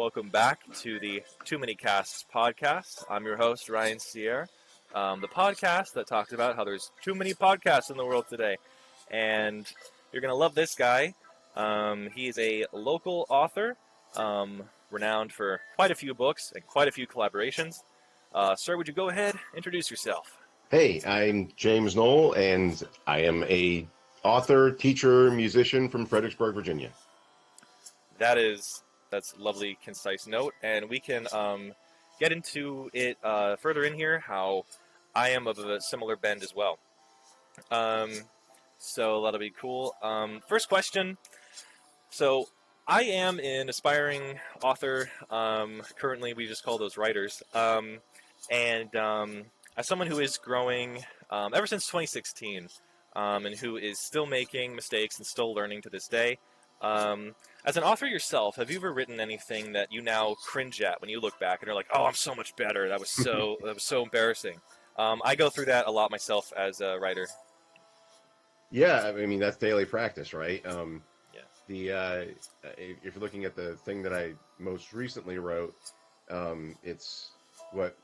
welcome back to the TooManyCasts podcast. I'm your host, Ryan Sierra, the podcast that talks about how there's too many podcasts in the world today. And you're going to love this guy. He is a local author, renowned for quite a few books and quite a few collaborations. Sir, would you go ahead, introduce yourself? Hey, I'm James Noll, and I am a author, teacher, musician from Fredericksburg, Virginia. That's a lovely, concise note, and we can get into it further in here, how I am of a similar bend as well. So that'll be cool. First question. So I am an aspiring author. Currently, we just call those writers. And as someone who is growing ever since 2016, and who is still making mistakes and still learning to this day, as an author yourself, have you ever written anything that you now cringe at when you look back and you're like, "Oh, I'm so much better. That was so embarrassing." I go through that a lot myself as a writer. Yeah, I mean that's daily practice, right? Yeah. If you're looking at the thing that I most recently wrote, it's what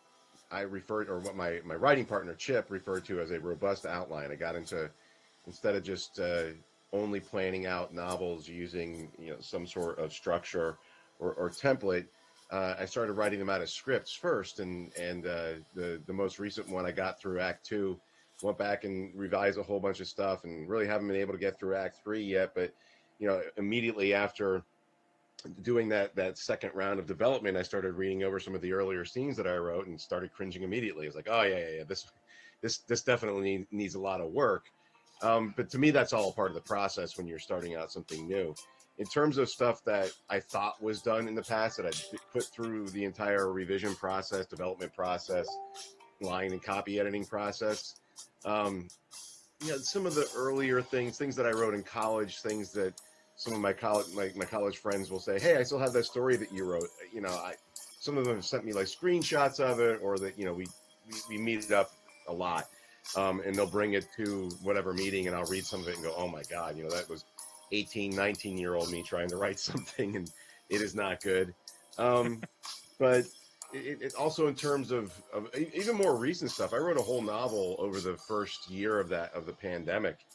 I referred, or what my writing partner Chip referred to as a robust outline. I got into, instead of just only planning out novels using some sort of structure or template, I started writing them out as scripts first, and the most recent one I got through Act 2, went back and revised a whole bunch of stuff, and really haven't been able to get through Act 3 yet. But immediately after doing that second round of development, I started reading over some of the earlier scenes that I wrote and started cringing immediately. It's like, oh yeah, this definitely needs a lot of work. But to me, that's all part of the process when you're starting out something new. In terms of stuff that I thought was done in the past, that I put through the entire revision process, development process, line and copy editing process, some of the earlier things that I wrote in college, things that some of my college friends will say, "Hey, I still have that story that you wrote." Some of them have sent me like screenshots of it, or that we meet up a lot. And they'll bring it to whatever meeting, and I'll read some of it and go, oh my God, that was 18, 19-year-old me trying to write something, and it is not good. But it also, in terms of even more recent stuff, I wrote a whole novel over the first year of the pandemic,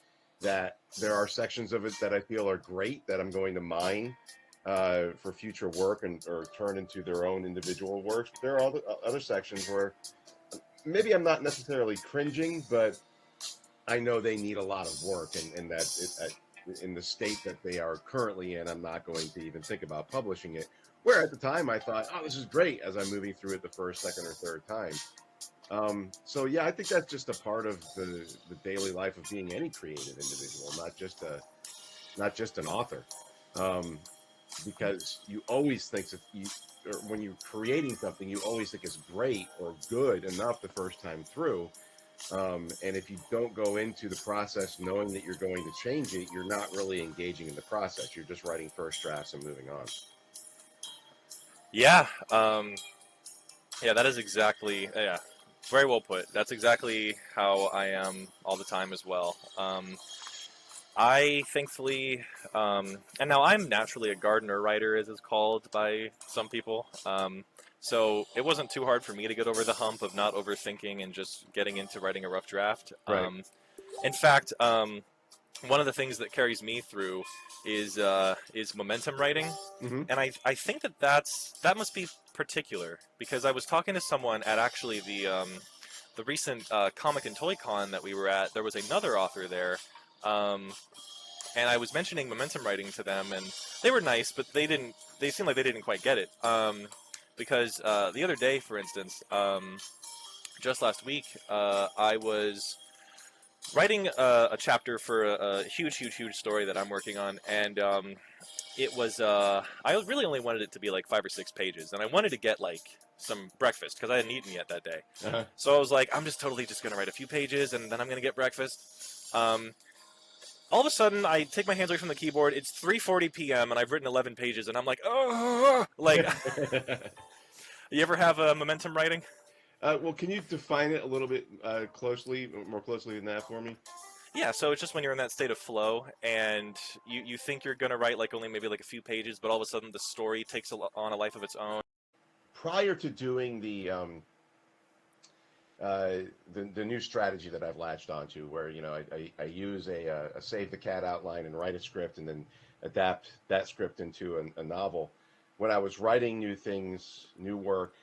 that there are sections of it that I feel are great, that I'm going to mine for future work or turn into their own individual works. But there are other sections where maybe I'm not necessarily cringing, but I know they need a lot of work, and that in the state that they are currently in, I'm not going to even think about publishing it. Where at the time I thought, oh, this is great, as I'm moving through it the first, second, or third time. So yeah, I think that's just a part of the daily life of being any creative individual, not just an author. Because you always think or when you're creating something, you always think it's great or good enough the first time through. And if you don't go into the process knowing that you're going to change it, you're not really engaging in the process. You're just writing first drafts and moving on. Yeah. That is exactly, very well put. That's exactly how I am all the time as well. I thankfully, and now I'm naturally a gardener writer, as it's called by some people. So it wasn't too hard for me to get over the hump of not overthinking and just getting into writing a rough draft. Right. In fact, one of the things that carries me through is momentum writing, Mm-hmm. and I think that must be particular, because I was talking to someone at actually the recent Comic and Toy Con that we were at. There was another author there. And I was mentioning momentum writing to them, and they were nice, but they seemed like they didn't quite get it. Because the other day, for instance, just last week, I was writing a chapter for a huge story that I'm working on, and it was, I really only wanted it to be like 5 or 6 pages, and I wanted to get like some breakfast, because I hadn't eaten yet that day. Uh-huh. So I was like, I'm just going to write a few pages, and then I'm going to get breakfast. All of a sudden, I take my hands away from the keyboard. It's 3:40 p.m. and I've written 11 pages, and I'm like, oh, like, you ever have momentum writing? Well, can you define it a little bit more closely than that for me? Yeah, so it's just when you're in that state of flow and you think you're gonna write like only maybe like a few pages, but all of a sudden the story takes on a life of its own. Prior to doing uh, the new strategy that I've latched onto, where I use a save the cat outline and write a script, and then adapt that script into a novel. When I was writing new things, new work,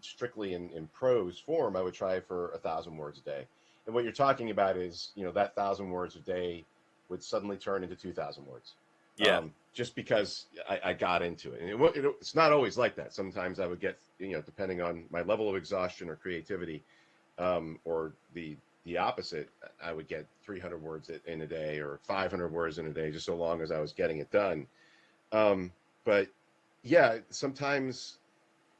strictly in prose form, I would try for 1,000 words a day. And what you're talking about is, that 1,000 words a day would suddenly turn into 2,000 words, Yeah. just because I got into it. And it's not always like that. Sometimes I would get, depending on my level of exhaustion or creativity, or the opposite, I would get 300 words in a day or 500 words in a day, just so long as I was getting it done. But yeah, sometimes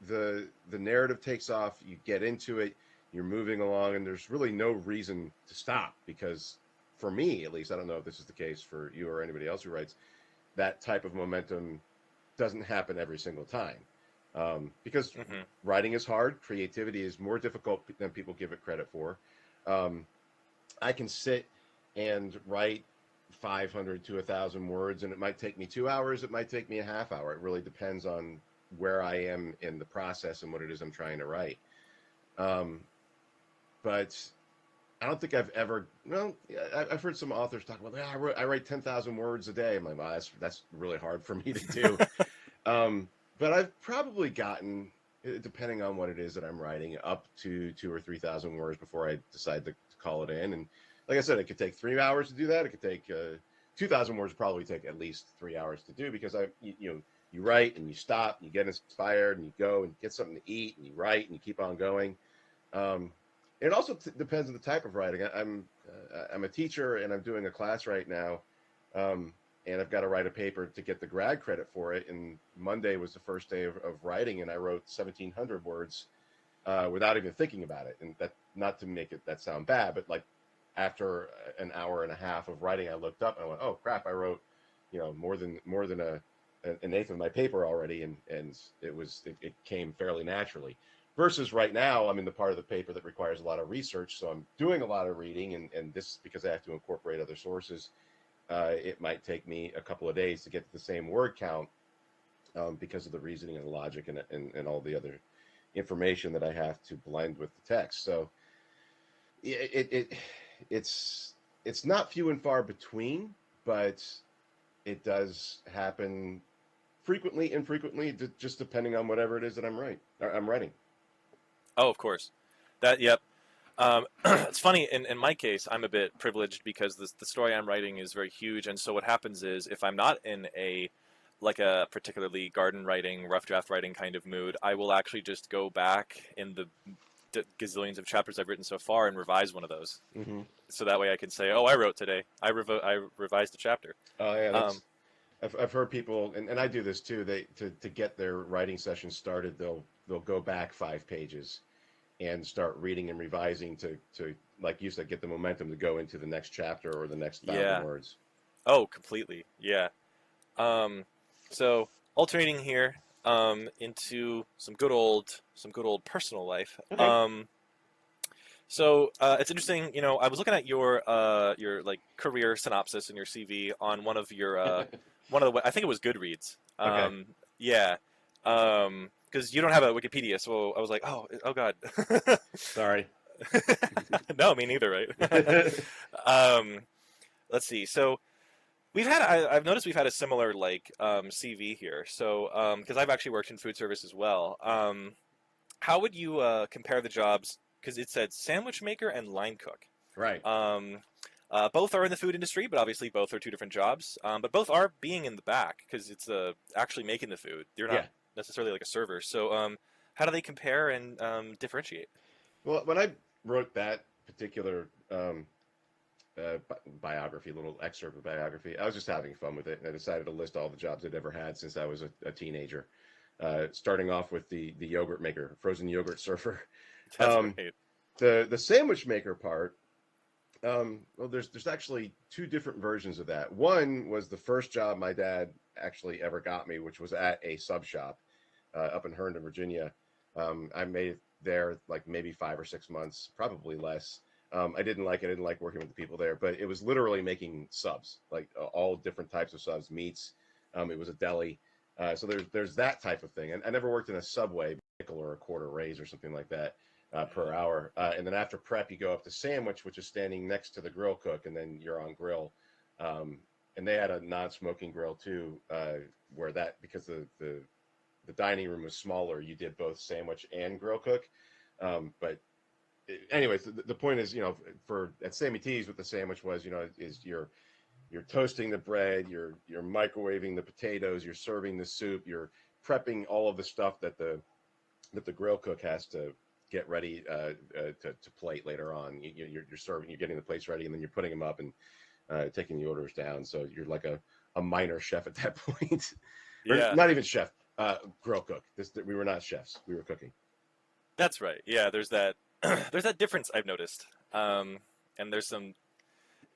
the narrative takes off, you get into it, you're moving along, and there's really no reason to stop, because for me at least, I don't know if this is the case for you or anybody else who writes, that type of momentum doesn't happen every single time, because Hmm. writing is hard. Creativity is more difficult than people give it credit for. Um, I can sit and write 500 to 1,000 words, and it might take me 2 hours. It might take me a half hour. It really depends on where I am in the process and what it is I'm trying to write. Um, but I don't think I've ever. Well, I've heard some authors talk about, "Yeah, I write 10,000 words a day." I'm like, wow, that's really hard for me to do. But I've probably gotten, depending on what it is that I'm writing, up to 2 or 3,000 words before I decide to call it in. And like I said, it could take 3 hours to do that. It could take 2,000 words. Probably take at least 3 hours to do, because you write and you stop, and you get inspired, and you go and get something to eat, and you write and you keep on going. Um, it also depends on the type of writing. I'm a teacher, and I'm doing a class right now. And I've got to write a paper to get the grad credit for it. And Monday was the first day of writing, and I wrote 1,700 words, without even thinking about it. And that, not to make it that sound bad, but like after an hour and a half of writing, I looked up and I went, "Oh crap! I wrote, more than an eighth of my paper already," and it came fairly naturally. Versus right now, I'm in the part of the paper that requires a lot of research, so I'm doing a lot of reading, and this, because I have to incorporate other sources, it might take me a couple of days to get to the same word count, because of the reasoning and the logic, and all the other information that I have to blend with the text. So it it's it's not few and far between, but it does happen frequently, infrequently, just depending on whatever it is that I'm writing. Oh, of course. That, yep. It's funny, in my case, I'm a bit privileged because the story I'm writing is very huge, and so what happens is if I'm not in a particularly garden writing, rough draft writing kind of mood, I will actually just go back in the gazillions of chapters I've written so far and revise one of those, Hmm. so that way I can say, "Oh, I wrote today. I revised a chapter." Oh yeah, Um, I've heard people, and I do this too. They to get their writing session started, they'll go back 5 pages and start reading and revising to, like you said, get the momentum to go into the next chapter or the next thousand yeah. words. Oh, completely. Yeah. Um, so alternating here into some good old personal life. Okay. It's interesting. I was looking at your like career synopsis in your CV on one of your one of the I think it was Goodreads. Okay. Yeah. Because you don't have a Wikipedia, so I was like, oh God. Sorry. No, me neither, right? um, let's see. So I've noticed we've had a similar like CV here. So because I've actually worked in food service as well. How would you compare the jobs? Because it said sandwich maker and line cook. Right. Um, both are in the food industry, but obviously both are two different jobs. But both are being in the back because it's actually making the food. You're not Yeah. necessarily like a server. So how do they compare and differentiate? Well, when I wrote that particular biography, little excerpt of biography, I was just having fun with it, and I decided to list all the jobs I'd ever had since I was a teenager. Starting off with the yogurt maker, frozen yogurt surfer. That's Um, right. the sandwich maker part. Well, there's actually two different versions of that. One was the first job my dad actually ever got me, which was at a sub shop, up in Herndon, Virginia. I made it there like maybe 5 or 6 months, probably less. I didn't like it. I didn't like working with the people there, but it was literally making subs, like all different types of subs, meats. It was a deli. So there's that type of thing. And I never worked in a Subway, nickel or a quarter raise or something like that per hour. And then after prep, you go up to sandwich, which is standing next to the grill cook, and then you're on grill. And they had a non-smoking grill too, where that because the dining room was smaller, you did both sandwich and grill cook. But anyways, the point is, for at Sammy T's, what the sandwich was, is you're toasting the bread, you're microwaving the potatoes, you're serving the soup, you're prepping all of the stuff that the grill cook has to get ready to plate later on. You're serving, you're getting the plates ready, and then you're putting them up and taking the orders down. So you're like a minor chef at that point, or Yeah, not even chef, grill cook. We were not chefs; we were cooking. that's right. Yeah, there's that there's that difference I've noticed. And there's some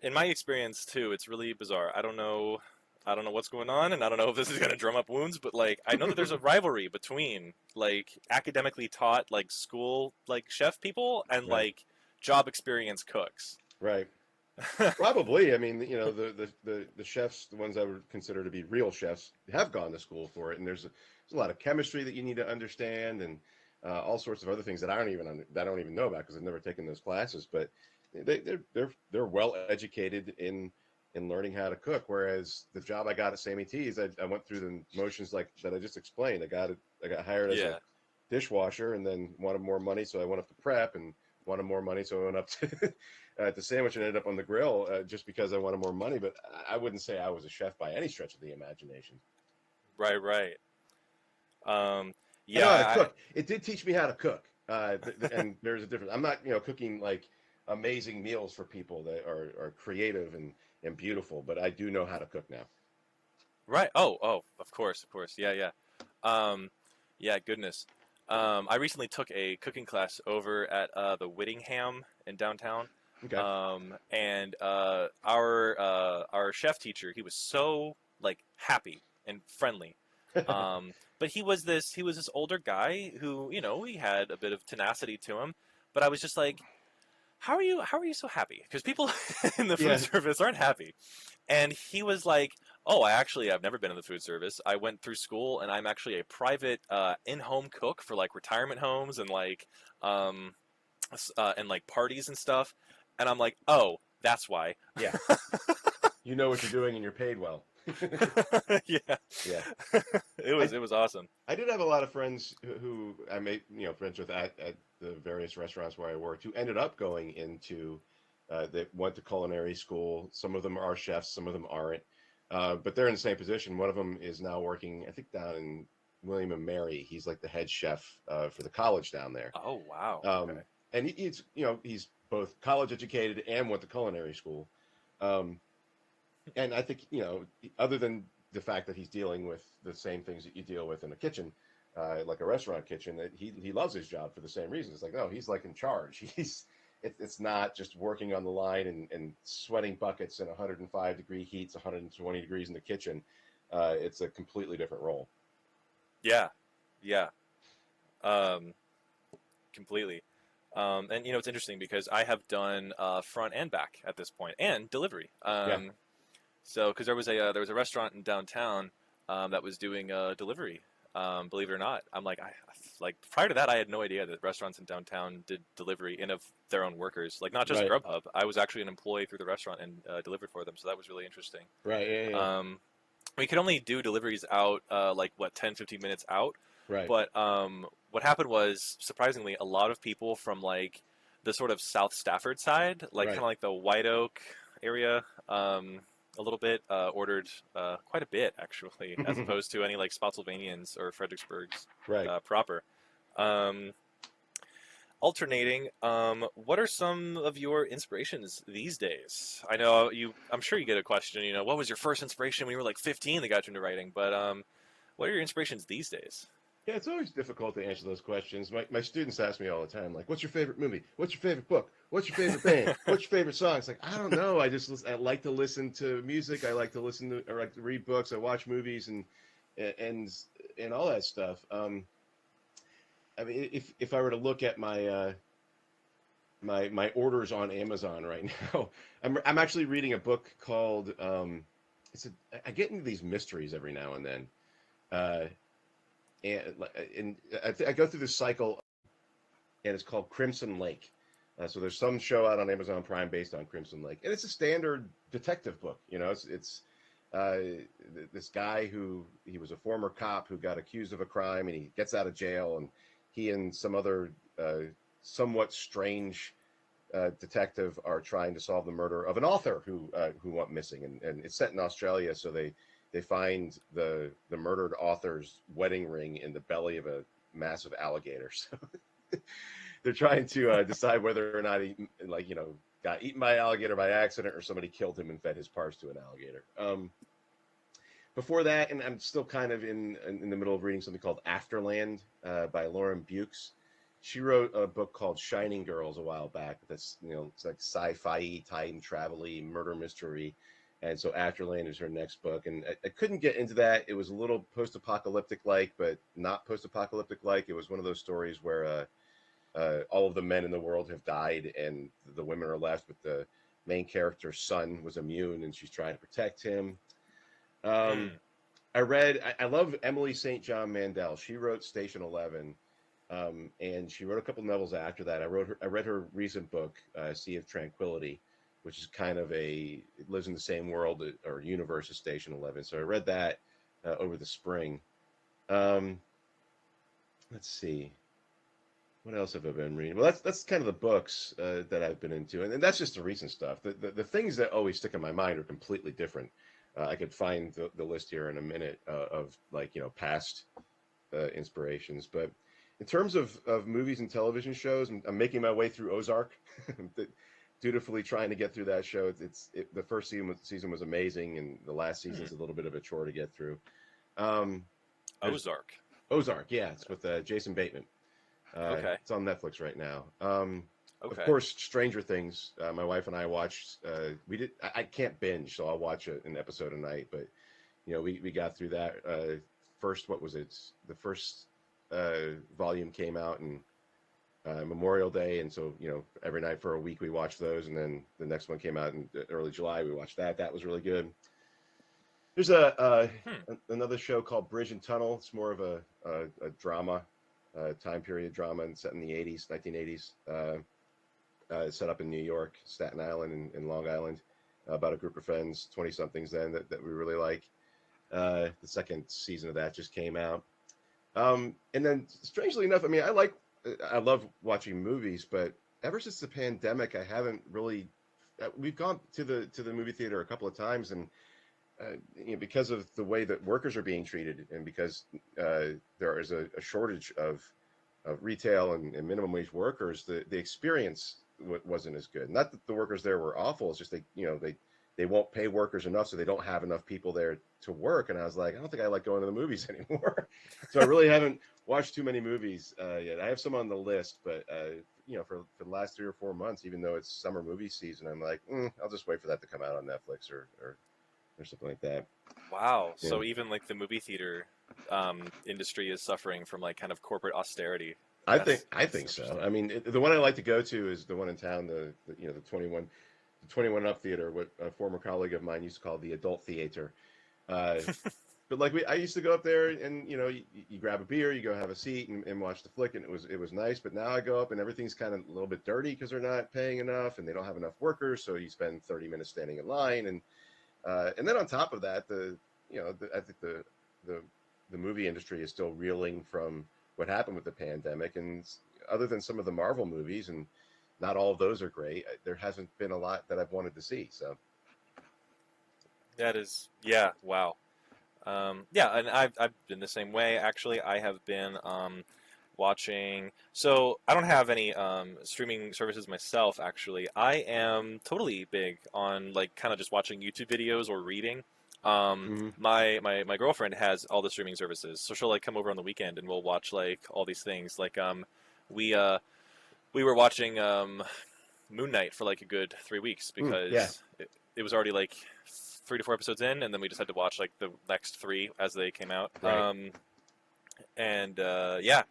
in my experience too. It's really bizarre. I don't know what's going on, and I don't know if this is going to drum up wounds, but like I know that there's a rivalry between like academically taught like school like chef people and Right. like job experience cooks. Right. Probably. I mean, the chefs, the ones I would consider to be real chefs, have gone to school for it, and there's a lot of chemistry that you need to understand, and all sorts of other things that I don't even know about because I've never taken those classes. But they're well educated in learning how to cook. Whereas the job I got at Sammy T's, I went through the motions like that I just explained. I got hired as a Yeah. dishwasher, and then wanted more money, so I went up to prep, and wanted more money, so I went up to the sandwich and ended up on the grill just because I wanted more money. But I wouldn't say I was a chef by any stretch of the imagination. Right, right. Um, I know how to yeah, cook. It did teach me how to cook, and there's a difference. I'm not, cooking like amazing meals for people that are creative and beautiful, but I do know how to cook now. right. Oh, oh, of course, of course. Yeah, yeah. Um, yeah, goodness. I recently took a cooking class over at the Whittingham in downtown. Okay. And our chef teacher, he was so like happy and friendly. But he was this older guy who, you know, he had a bit of tenacity to him. But I was just like, how are you so happy? Because people in the food Yeah. service aren't happy. And he was like, "Oh, I've never been in the food service. I went through school, and I'm actually a private in-home cook for like retirement homes um, and like parties and stuff." And I'm like, "Oh, that's why." Yeah. You know what you're doing, and you're paid well. Yeah, Yeah. I it was awesome. I did have a lot of friends who I made, friends with at the various restaurants where I worked, who ended up going into, they went to culinary school. Some of them are chefs, some of them aren't, but they're in the same position. One of them is now working, I think, down in William and Mary. He's like the head chef for the college down there, Oh wow. um, Okay. and he's both college educated and went to culinary school. Um, and I think, other than the fact that he's dealing with the same things that you deal with in a kitchen, like a restaurant kitchen, that he loves his job for the same reason. It's like, no, he's like in charge. It's not just working on the line and sweating buckets in 105-degree heats, 120 degrees in the kitchen. It's a completely different role. Yeah, yeah. Um, completely. And you know it's interesting because I have done front and back at this point and delivery. Yeah. So because there was a restaurant in downtown that was doing delivery. Believe it or not, I'm like like prior to that I had no idea that restaurants in downtown did delivery in of their own workers, like not just Right. Grubhub. I was actually an employee through the restaurant and delivered for them, so that was really interesting. Right. Yeah. Yeah. Um, we could only do deliveries out like what 10, 15 minutes out, Right. but what happened was surprisingly a lot of people from like the sort of South Stafford side, like kind Right. of like the White Oak area, a little bit ordered quite a bit actually, as opposed to any like Spotsylvanians or Fredericksburgs Right. proper. Um, Alternating, what are some of your inspirations these days? I know I'm sure you get a question, you know, what was your first inspiration when you were like 15 that got you into writing? But what are your inspirations these days? Yeah, it's always difficult to answer those questions. My students ask me all the time, like, "What's your favorite movie? What's your favorite book? What's your favorite band? What's your favorite song?" It's like, I don't know. I like to listen to music. I like to I like to read books. I watch movies and and all that stuff. I mean, if I were to look at my orders on Amazon right now. I'm actually reading a book called I get into these mysteries every now and then, uh, and I go through this cycle, and it's called Crimson Lake. So there's some show out on Amazon Prime based on Crimson Lake, and it's a standard detective book. You know, it's uh, this guy who he was a former cop who got accused of a crime, and he gets out of jail, and he and some other somewhat strange detective are trying to solve the murder of an author who went missing, and it's set in Australia. So they find the murdered author's wedding ring in the belly of a massive alligator. So they're trying to decide whether or not he, like, got eaten by an alligator by accident or somebody killed him and fed his parts to an alligator. Before that, and I'm still kind of in the middle of reading something called Afterland by Lauren Bukes. She wrote a book called Shining Girls a while back. That's, it's like sci-fi, time travel-y, murder mystery. And so Afterland is her next book. And I couldn't get into that. It was a little post-apocalyptic like, but not post-apocalyptic like. It was one of those stories where all of the men in the world have died and the women are left, but the main character's son was immune and she's trying to protect him. Mm. I love Emily St. John Mandel. She wrote Station 11. And she wrote a couple novels after that. I read her recent book, Sea of Tranquility, which is kind of it lives in the same world or universe as Station 11. So I read that over the spring. Let's see. What else have I been reading? Well, that's kind of the books that I've been into, and that's just the recent stuff. The things that always stick in my mind are completely different. I could find the list here in a minute of, like, past inspirations, but in terms of movies and television shows, I'm making my way through Ozark. Dutifully trying to get through that show. The first season was amazing, and the last season is a little bit of a chore to get through. Ozark. Ozark, yeah, it's with Jason Bateman. Okay. It's on Netflix right now. Of Okay. course, Stranger Things. My wife and I watched. We did. I can't binge, so I'll watch an episode a night. But we got through that. First, what was it? The first volume came out in Memorial Day, and so every night for a week we watched those, and then the next one came out in early July. We watched that. That was really good. There's another show called Bridge and Tunnel. It's more of a drama, time period drama, and set in the 80s, 1980s. Set up in New York, Staten Island, and Long Island, about a group of friends, 20 somethings then that we really like. The second season of that just came out. And then, strangely enough, I mean, I love watching movies, but ever since the pandemic, I haven't really. We've gone to the movie theater a couple of times, and because of the way that workers are being treated, and because there is a shortage of retail and minimum wage workers, the experience wasn't as good. Not that the workers there were awful; it's just they won't pay workers enough, so they don't have enough people there to work. And I was like, I don't think I like going to the movies anymore. So I really haven't watched too many movies yet. I have some on the list, but for the last 3 or 4 months, even though it's summer movie season, I'm like, I'll just wait for that to come out on Netflix or something like that. Wow. Yeah. So even like the movie theater industry is suffering from like kind of corporate austerity. I That's think so. interesting. I mean, the one I like to go to is the one in town, the 21 Up Theater, what a former colleague of mine used to call the adult theater. Uh, but like I used to go up there, and you grab a beer, you go have a seat and watch the flick, and it was nice. But now I go up and everything's kind of a little bit dirty because they're not paying enough and they don't have enough workers, so you spend 30 minutes standing in line, and then on top of that, I think the movie industry is still reeling from what happened with the pandemic, and other than some of the Marvel movies, and not all of those are great, there hasn't been a lot that I've wanted to see. So That is, yeah, wow. Yeah, and I've been the same way. Actually, I have been watching. So I don't have any streaming services myself. Actually, I am totally big on like kind of just watching YouTube videos or reading. mm-hmm. My girlfriend has all the streaming services, so she'll like come over on the weekend and we'll watch like all these things. Like we uh we were watching Moon Knight for like a good 3 weeks Yeah, because it was already like 3 to 4 episodes in, and then we just had to watch like the next three as they came out. right. And yeah,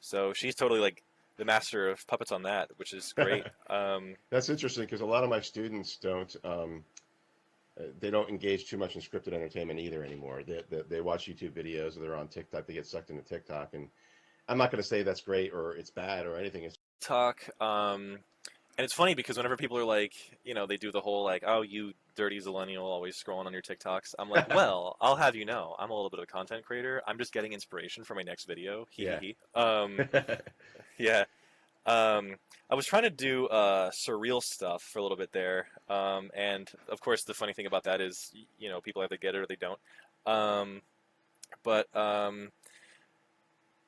so she's totally like the master of puppets on that, which is great. That's interesting because a lot of my students don't. They don't engage too much in scripted entertainment either anymore. They watch YouTube videos or they're on TikTok. They get sucked into TikTok, and I'm not going to say that's great or it's bad or anything. It's Talk. And it's funny because whenever people are like, they do the whole like, oh, you dirty zillennial, always scrolling on your TikToks. I'm like, well, I'll have you know, I'm a little bit of a content creator. I'm just getting inspiration for my next video. Hee hee yeah. hee. Yeah. I was trying to do surreal stuff for a little bit there, and of course, the funny thing about that is, people either get it or they don't. Um, but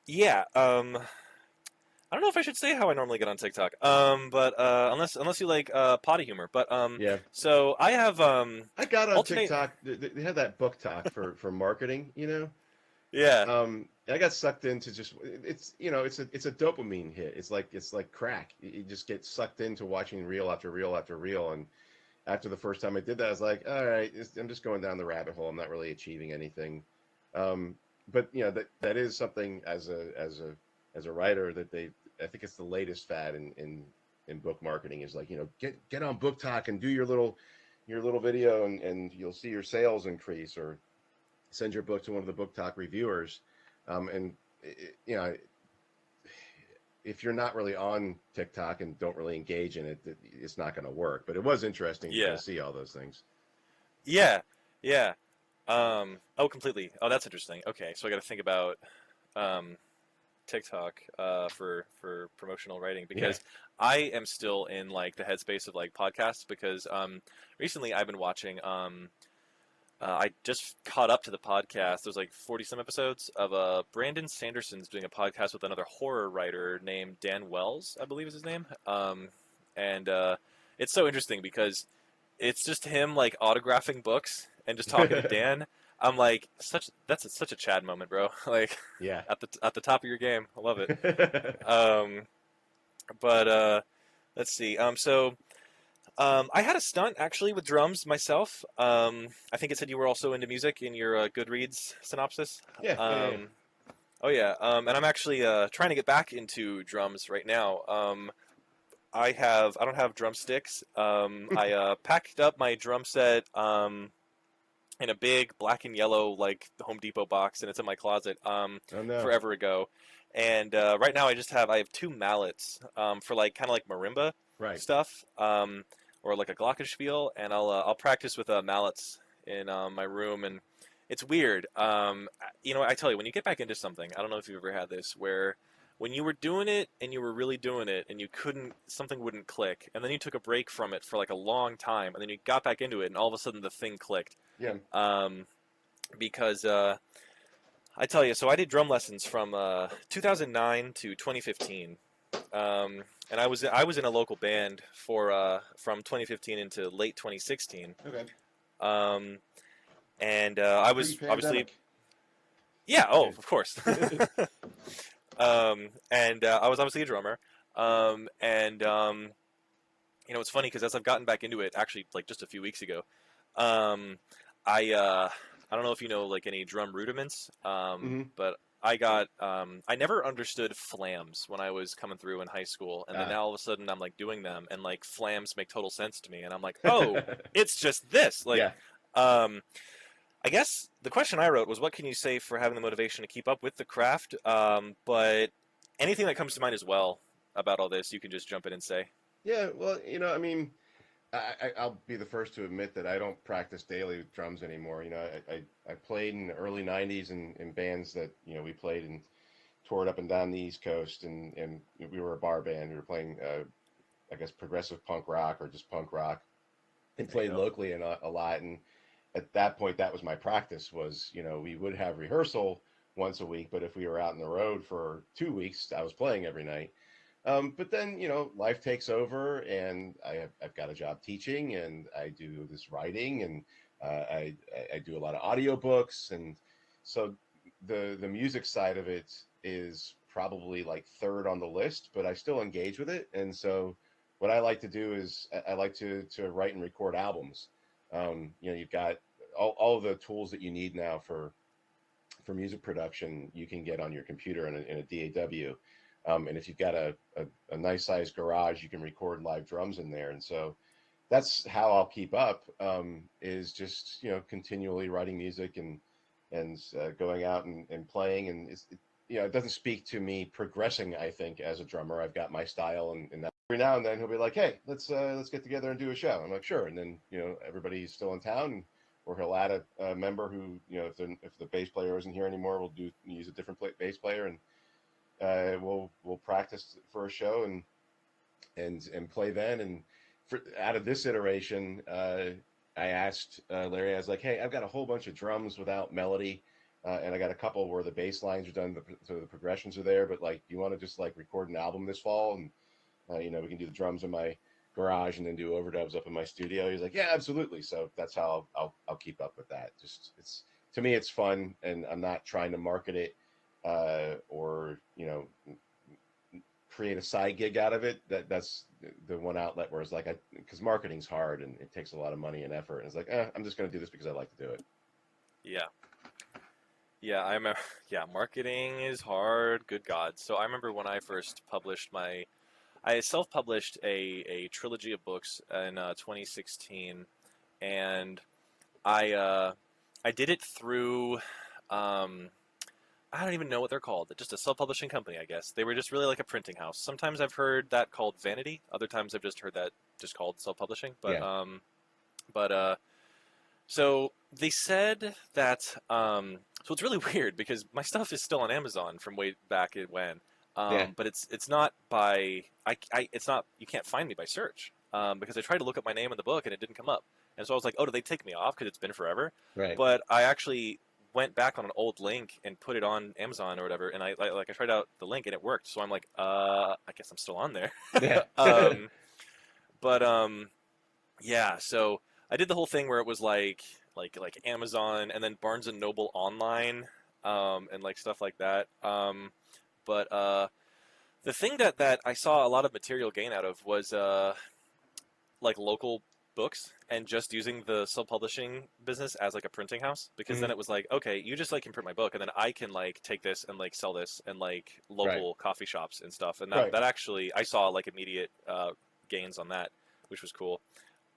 yeah. I don't know if I should say how I normally get on TikTok. But unless you like potty humor. But Yeah. so I have I got on alternate. TikTok. They have that book talk for marketing, Yeah, I got sucked into just it's a dopamine hit. It's like crack. You just get sucked into watching reel after reel after reel. And after the first time I did that, I was like, all right, I'm just going down the rabbit hole. I'm not really achieving anything. Um, but that is something as a writer that I think it's the latest fad in book marketing is like, get on book talk and do your little video and you'll see your sales increase, or send your book to one of the book talk reviewers. And if you're not really on TikTok and don't really engage in it, it's not going to work. But it was interesting to kind yeah, of see all those things. yeah, yeah. Oh, completely. Oh, that's interesting. Okay, so I got to think about um, TikTok for promotional writing Yeah. because I am still in like the headspace of like podcasts because recently I've been watching I just caught up to the podcast. There's like 40 some episodes of Brandon Sanderson's doing a podcast with another horror writer named Dan Wells, I believe is his name. And it's so interesting because it's just him like autographing books and just talking to Dan. I'm like, such a Chad moment, bro. Like Yeah. at the top of your game. I love it. Um, but let's see. I had a stunt actually with drums myself. I think it said you were also into music in your Goodreads synopsis. Yeah. Yeah. Yeah. Um, oh yeah, and I'm actually trying to get back into drums right now. I don't have drumsticks. I packed up my drum set in a big black and yellow like Home Depot box, and it's in my closet Oh no. forever ago. And right now I have two mallets for like kind of like marimba Right. stuff, or like a glockenspiel, and I'll practice with mallets in my room, and it's weird. I tell you, when you get back into something, I don't know if you've ever had this where when you were doing it and you were really doing it and something wouldn't click, and then you took a break from it for like a long time, and then you got back into it, and all of a sudden the thing clicked. Yeah. Um, because I tell you, so I did drum lessons from 2009 to 2015, and I was in a local band for from 2015 into late 2016, Okay. um, and I was obviously Pre-pandemic. yeah, oh Yeah. of course, and I was obviously a drummer, and it's funny because as I've gotten back into it, actually like just a few weeks ago, um, I don't know if you know like any drum rudiments, Hmm. but I never understood flams when I was coming through in high school, and then Ah. now all of a sudden I'm like doing them, and like flams make total sense to me, and I'm like, oh, it's just this. Like, Yeah. um, I guess the question I wrote was, what can you say for having the motivation to keep up with the craft? But anything that comes to mind as well about all this, you can just jump in and say. Yeah. Well, I mean, I'll be the first to admit that I don't practice daily with drums anymore. I played in the early '90s in bands that we played and toured up and down the East Coast, and we were a bar band. We were playing, I guess, progressive punk rock or just punk rock, and There you played go. locally a lot. And at that point, that was my practice. Was we would have rehearsal once a week, but if we were out on the road for 2 weeks, I was playing every night. But then, life takes over, and I've got a job teaching, and I do this writing, and I do a lot of audiobooks, and so the music side of it is probably like third on the list, but I still engage with it. And so what I like to do is I like to write and record albums. You've got all of the tools that you need now for music production. You can get on your computer in a DAW. And if you've got a nice sized garage, you can record live drums in there. And so that's how I'll keep up, is just, continually writing music and going out and playing. And it doesn't speak to me progressing, I think, as a drummer. I've got my style, and that every now and then he'll be like, hey, let's get together and do a show. I'm like, sure. And then, everybody's still in town, or he'll add a member who, if the bass player isn't here anymore, we'll use a different bass player, and we'll practice for a show and play then. And out of this iteration, I asked Larry, I was like, hey, I've got a whole bunch of drums without melody, and I got a couple where the bass lines are done, so the progressions are there, but like, you want to just like record an album this fall, and we can do the drums in my garage and then do overdubs up in my studio. He's like, yeah, absolutely. So that's how I'll keep up with that. Just, to me, it's fun, and I'm not trying to market it, or create a side gig out of it. That's the one outlet where it's like, because marketing's hard and it takes a lot of money and effort, and it's like, I'm just going to do this because I like to do it. Yeah, I remember. Yeah, marketing is hard. Good God. So I remember when I first published I self-published a trilogy of books in 2016, and I did it through, I don't even know what they're called. Just a self-publishing company, I guess. They were just really like a printing house. Sometimes I've heard that called Vanity. Other times I've just heard that just called self-publishing. Yeah. But so they said that. So it's really weird because my stuff is still on Amazon from way back when. Yeah. But it's not by it's not, you can't find me by search, because I tried to look up my name in the book and it didn't come up. And so I was like, oh, did they take me off because it's been forever? Right. But I actually went back on an old link and put it on Amazon or whatever, and I tried out the link and it worked. So I'm like, I guess I'm still on there. Yeah. But yeah. So I did the whole thing where it was like Amazon and then Barnes and Noble online, and like stuff like that. But the thing that I saw a lot of material gain out of was like local books and just using the self-publishing business as like a printing house, because then Mhm. it was like, okay, you just like can print my book and then I can like take this and like sell this in like Right. local coffee shops and stuff, and Right. that actually I saw like immediate gains on that, which was cool.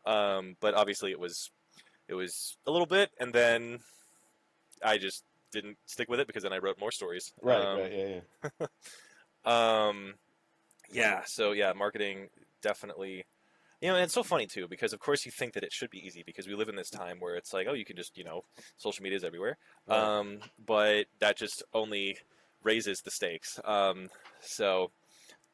But obviously it was a little bit, and then I just didn't stick with it because then I wrote more stories. Right. Right. Yeah. Yeah. Um, yeah, so yeah, marketing definitely. And it's so funny too because of course you think that it should be easy because we live in this time where it's like, oh, you can just, social media is everywhere. Right. But that just only raises the stakes. So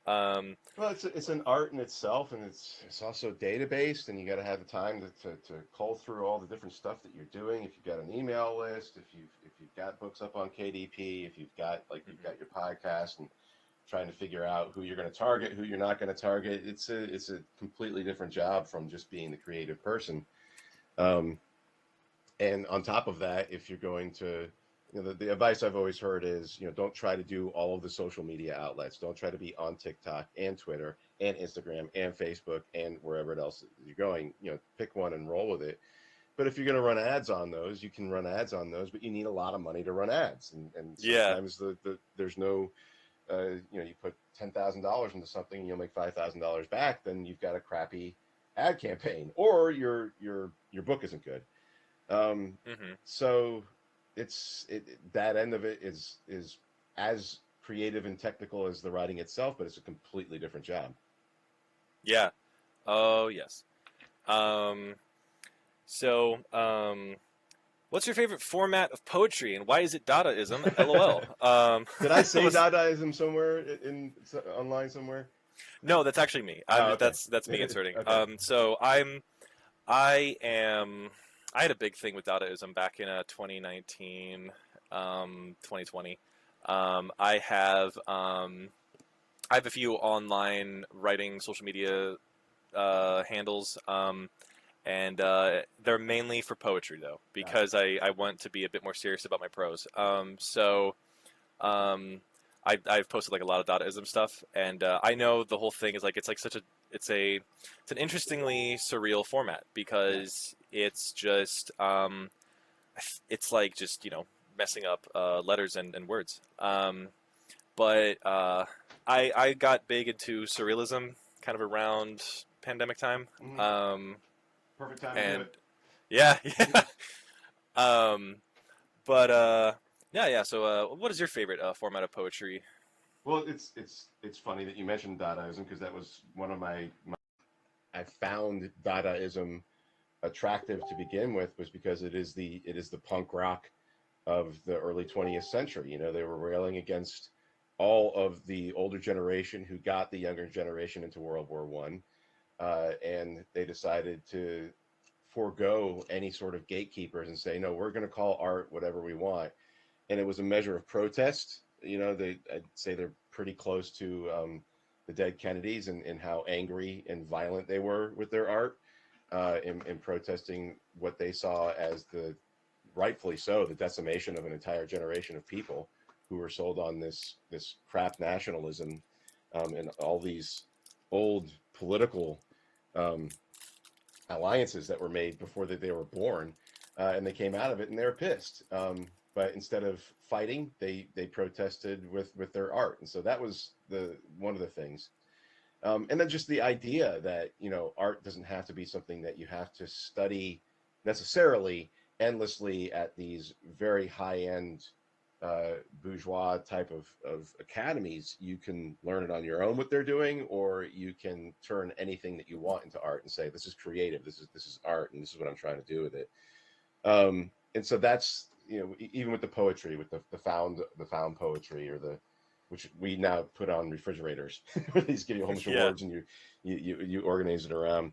Well, it's an art in itself, and it's also data based, and you got to have the time to cull through all the different stuff that you're doing. If you've got an email list, if you've got books up on KDP, if you've got you've got your podcast, and trying to figure out who you're going to target, who you're not going to target, it's a completely different job from just being the creative person. Um, and on top of that, if you're going to, the advice I've always heard is, don't try to do all of the social media outlets. Don't try to be on TikTok and Twitter and Instagram and Facebook and wherever else you're going. Pick one and roll with it. But if you're going to run ads on those, you can run ads on those, but you need a lot of money to run ads, and yeah, sometimes there's no, you put $10,000 into something and you'll make $5,000 back, then you've got a crappy ad campaign, or your book isn't good. hmm So that end of it is as creative and technical as the writing itself, but it's a completely different job. yeah, oh yes. Um, so what's your favorite format of poetry and why is it Dadaism? LOL. Did I say was Dadaism somewhere online somewhere? No, that's actually me. Oh, okay. That's me inserting. Okay. So I am I had a big thing with Dadaism back in 2019, 2020. I have a few online writing social media handles, and they're mainly for poetry though, because I want to be a bit more serious about my prose. Um, I've posted like a lot of Dadaism stuff, and I know the whole thing is like it's like such a it's an interestingly surreal format because it's just it's like just messing up letters and words. But I got big into surrealism kind of around pandemic time. Hmm. Um, Perfect time to do and it. yeah, yeah. Um, but yeah, yeah. So, what is your favorite format of poetry? Well, it's funny that you mentioned Dadaism because that was one of my I found Dadaism attractive to begin with was because it is the punk rock of the early 20th century. You know, they were railing against all of the older generation who got the younger generation into World War One, and they decided to forego any sort of gatekeepers and say, no, we're going to call art whatever we want. And it was a measure of protest. You know, I'd say they're pretty close to the dead Kennedys and how angry and violent they were with their art, in protesting what they saw as the rightfully so the decimation of an entire generation of people who were sold on this crap nationalism, and all these old political um, alliances that were made before they were born, and they came out of it and they were pissed. But instead of fighting, they protested with their art, and so that was the one of the things. And then just the idea that art doesn't have to be something that you have to study necessarily endlessly at these very high end bourgeois type of academies. You can learn it on your own what they're doing, or you can turn anything that you want into art and say this is creative, this is art, and this is what I'm trying to do with it. And so that's even with the poetry, with the found poetry, or the which we now put on refrigerators. These give you a whole bunch of Yeah, words, and you organize it around.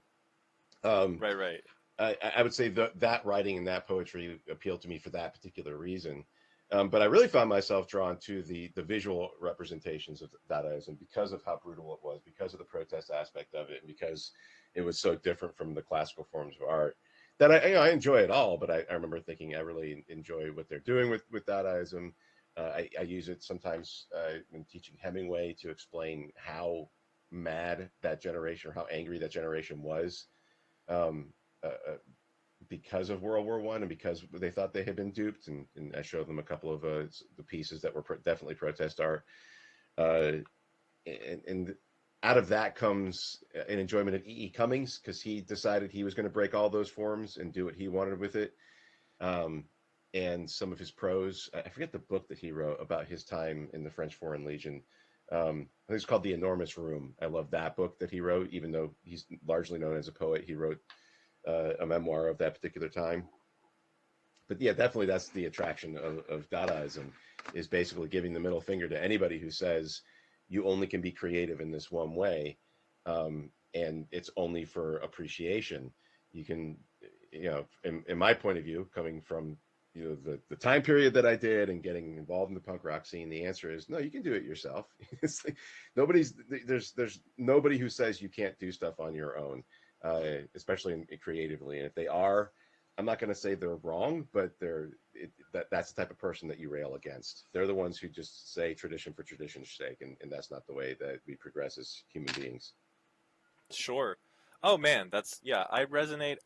Um, right, right. I would say that writing and that poetry appealed to me for that particular reason. But I really found myself drawn to the visual representations of Dadaism because of how brutal it was, because of the protest aspect of it, and because it was so different from the classical forms of art. That I enjoy it all, but I remember thinking I really enjoy what they're doing with Dadaism. I use it sometimes when teaching Hemingway to explain how mad that generation or how angry that generation was, um, because of World War One and because they thought they had been duped. And I showed them a couple of the pieces that were definitely protest art. Uh, and out of that comes an enjoyment of E. E. Cummings because he decided he was going to break all those forms and do what he wanted with it. Um, and some of his prose, I forget the book that he wrote about his time in the French Foreign Legion. I think it's called The Enormous Room. I love that book that he wrote, even though he's largely known as a poet. He wrote a memoir of that particular time. But yeah, definitely that's the attraction of Dadaism, is basically giving the middle finger to anybody who says you only can be creative in this one way, and it's only for appreciation. You can, in my point of view, coming from the time period that I did and getting involved in the punk rock scene, the answer is no. You can do it yourself. It's like nobody's there's nobody who says you can't do stuff on your own, especially creatively. And if they are, I'm not going to say they're wrong, but that's the type of person that you rail against. They're the ones who just say tradition for tradition's sake, and that's not the way that we progress as human beings. Sure. Oh man, that's yeah. I resonate.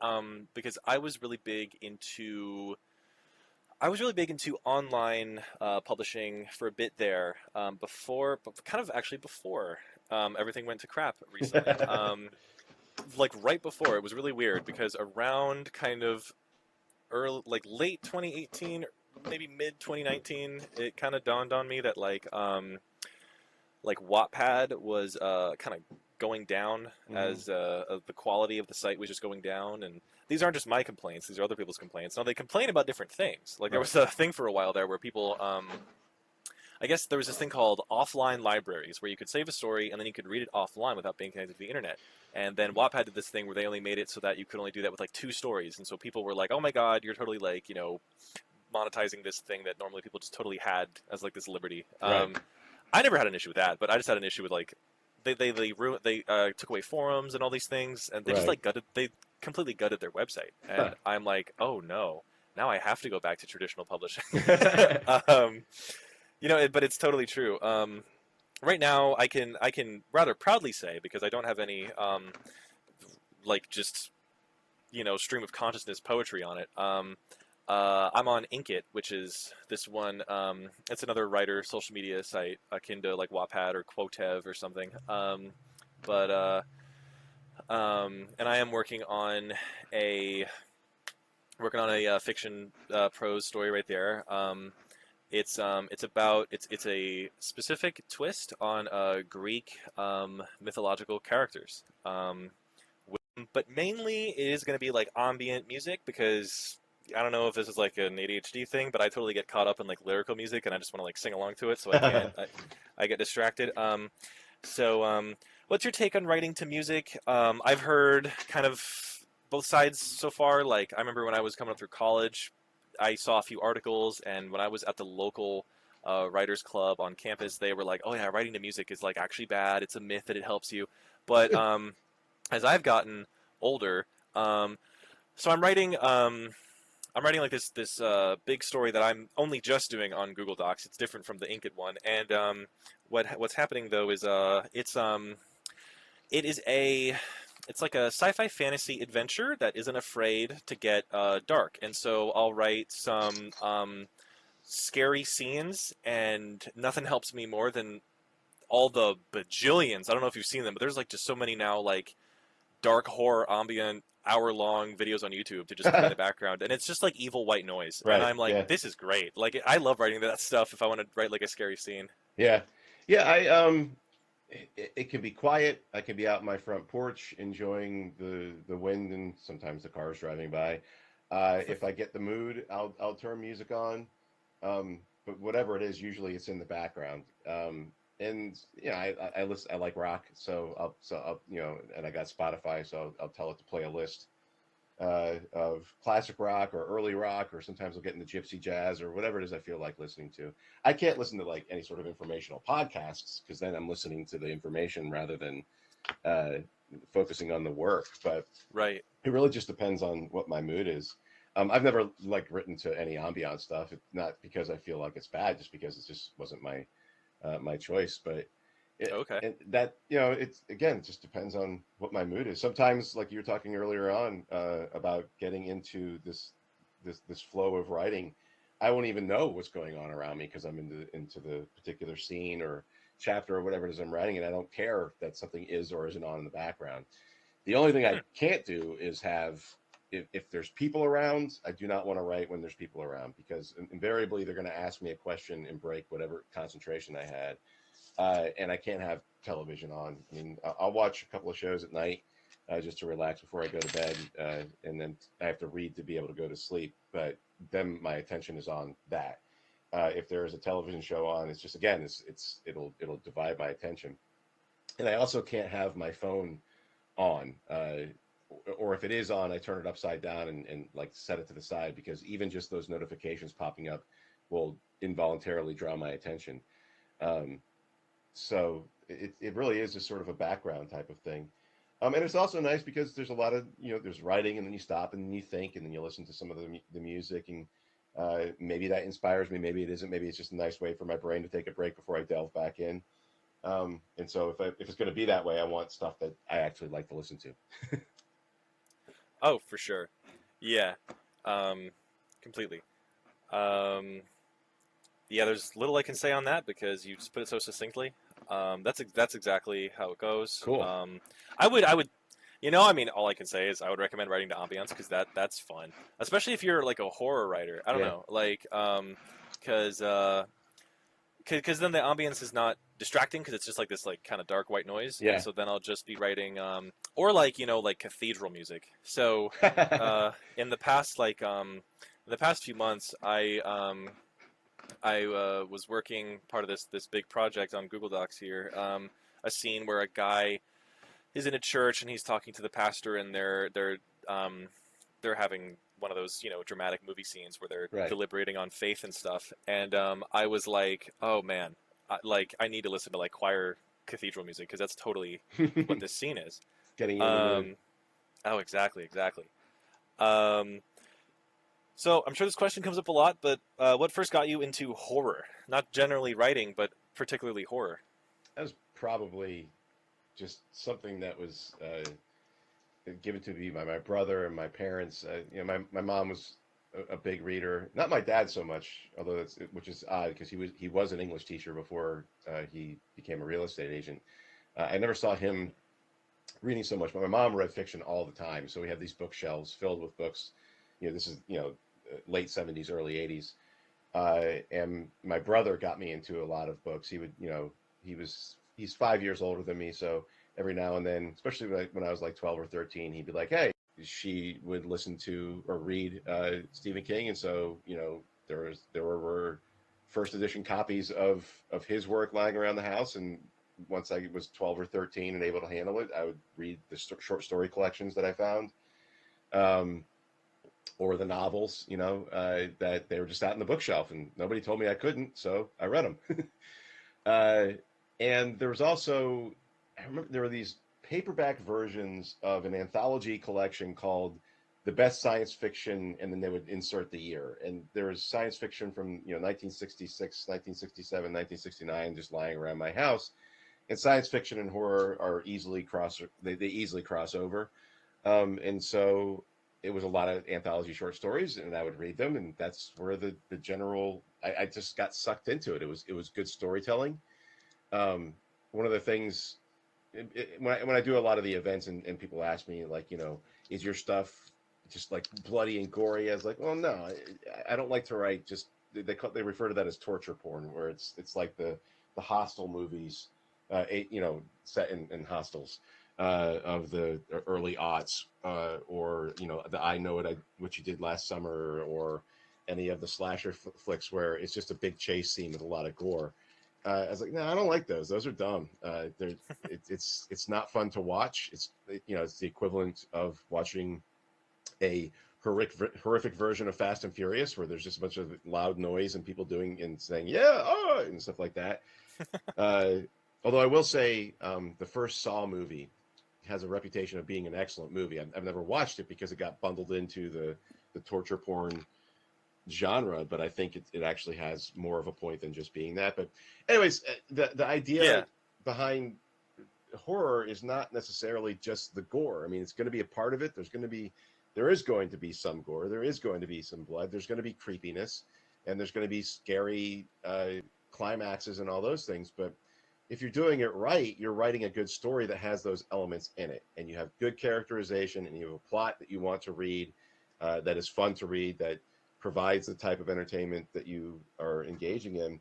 Because I was really big into online publishing for a bit there. Before, but kind of actually before everything went to crap recently. Like right before, it was really weird because around kind of early, like late 2018, maybe mid 2019, it kind of dawned on me that like Wattpad was kind of going down Hmm. as the quality of the site was just going down. And these aren't just my complaints; these are other people's complaints. Now they complain about different things. Like there Right. was a thing for a while there where people, I guess there was this thing called offline libraries where you could save a story and then you could read it offline without being connected to the internet. And then Wattpad did this thing where they only made it so that you could only do that with like two stories. And so people were like, "Oh my God, you're totally like monetizing this thing that normally people just totally had as like this liberty." Right. I never had an issue with that, but I just had an issue with like they took away forums and all these things, and they just Right. like gutted they completely gutted their website, Huh. and I'm like, oh no, now I have to go back to traditional publishing. um, but it's totally true. Right now, I can rather proudly say because I don't have any like just stream of consciousness poetry on it. I'm on Inkit, which is this one. It's another writer social media site akin to like Wattpad or Quotev or something. But and I am a working on a fiction prose story right there. It's a specific twist on Greek mythological characters. But mainly it is going to be like ambient music because I don't know if this is like an ADHD thing, but I totally get caught up in like lyrical music and I just want to like sing along to it, so I can't. I get distracted. What's your take on writing to music? I've heard kind of both sides so far. Like I remember when I was coming up through college, I saw a few articles, and when I was at the local writers club on campus, they were like, "Oh yeah, writing to music is like actually bad. It's a myth that it helps you." But as I've gotten older, so I'm writing like this big story that I'm only just doing on Google Docs. It's different from the Inked one, and what's happening though is it is a it's like a sci-fi fantasy adventure that isn't afraid to get dark, and so I'll write some scary scenes, and nothing helps me more than all the bajillions. I don't know if you've seen them, but there's like just so many now, like dark horror ambient hour-long videos on YouTube to just play in the background, and it's just like evil white noise. And Right. I'm like, Yeah. this is great. Like, I love writing that stuff. If I want to write like a scary scene. Yeah. Yeah. It can be quiet. I can be out on my front porch enjoying the wind and sometimes the cars driving by. If I get the mood, I'll turn music on. But whatever it is, usually it's in the background. And yeah, I listen. I like rock, so I'll and I got Spotify, so I'll tell it to play a list of classic rock or early rock, or sometimes I'll get into gypsy jazz or whatever it is I feel like listening to. I can't listen to like any sort of informational podcasts because then I'm listening to the information rather than uh, focusing on the work. But Right. it really just depends on what my mood is. I've never like written to any ambient stuff, not because I feel like it's bad, just because it just wasn't my choice. But Okay. that it's again, it just depends on what my mood is. Sometimes, like you were talking earlier on about getting into this flow of writing, I won't even know what's going on around me because I'm into the particular scene or chapter or whatever it is I'm writing, and I don't care that something is or isn't on in the background. The only thing I Hmm. can't do is have if there's people around, I do not want to write when there's people around because invariably they're going to ask me a question and break whatever concentration I had. And I can't have television on. I mean, I'll watch a couple of shows at night just to relax before I go to bed, and then I have to read to be able to go to sleep. But then my attention is on that. If there is a television show on, it's just again, it'll divide my attention. And I also can't have my phone on. Or if it is on, I turn it upside down and like set it to the side because even just those notifications popping up will involuntarily draw my attention. Um, so it really is just sort of a background type of thing. And it's also nice because there's a lot of, there's writing and then you stop and then you think and then you listen to some of the music and maybe that inspires me. Maybe it isn't. Maybe it's just a nice way for my brain to take a break before I delve back in. And so if it's going to be that way, I want stuff that I actually like to listen to. Oh, for sure. Yeah. Um, Completely. Um, yeah. There's little I can say on that because you just put it so succinctly. That's exactly how it goes. Cool. I would I mean, all I can say is I would recommend writing to ambiance because that's fun, especially if you're like a horror writer. I don't Yeah. know, like, because then the ambience is not distracting because it's just like this like kind of dark white noise, and Yeah. so then I'll just be writing, or like like cathedral music. So, in the past in the past few months, I was working part of this big project on Google Docs here, a scene where a guy is in a church and he's talking to the pastor and they're having one of those dramatic movie scenes where they're Right. deliberating on faith and stuff, and I was like, oh man, I need to listen to like choir cathedral music because that's totally what this scene is. Getting you in the mood. um, oh, exactly. um, so I'm sure this question comes up a lot, but what first got you into horror? Not generally writing, but particularly horror. That was probably just something that was given to me by my brother and my parents. My mom was a big reader. Not my dad so much, although which is odd because he was an English teacher before he became a real estate agent. I never saw him reading so much, but my mom read fiction all the time. So we had these bookshelves filled with books. This is late '70s, early '80s, and my brother got me into a lot of books. He would, he's 5 years older than me, so every now and then, especially when I was like 12 or 13, he'd be like, "Hey." She would listen to or read Stephen King, and so there were first edition copies of his work lying around the house. And once I was 12 or 13 and able to handle it, I would read the short story collections that I found, um, or the novels, that they were just out in the bookshelf, and nobody told me I couldn't, so I read them. uh, and there was also, I remember there were these paperback versions of an anthology collection called The Best Science Fiction, and then they would insert the year. And there was science fiction from 1966, 1967, 1969, just lying around my house. And science fiction and horror are they easily cross over. And so it was a lot of anthology short stories, and I would read them, and that's where the general I just got sucked into it. It was good storytelling. One of the things when I do a lot of the events, and people ask me, like, is your stuff just like bloody and gory? I was like, well, no, I don't like to write just they refer to that as torture porn, where it's like the Hostel movies, set in hostels of the early aughts, or the I Know What You Did Last Summer, or any of the slasher flicks where it's just a big chase scene with a lot of gore. I was like, no, I don't like those. Those are dumb. It's not fun to watch. It's the equivalent of watching a horrific version of Fast and Furious, where there's just a bunch of loud noise and people doing and saying yeah, oh, and stuff like that. Uh, Although I will say, the first Saw movie has a reputation of being an excellent movie. I've never watched it because it got bundled into the torture porn genre, but I think it actually has more of a point than just being that. But anyways, the Yeah. idea behind horror is not necessarily just the gore. I mean, it's going to be a part of it. There is going to be some gore. There is going to be some blood. There's going to be creepiness, and there's going to be scary climaxes and all those things. But if you're doing it right, you're writing a good story that has those elements in it, and you have good characterization, and you have a plot that you want to read, that is fun to read, that provides the type of entertainment that you are engaging in,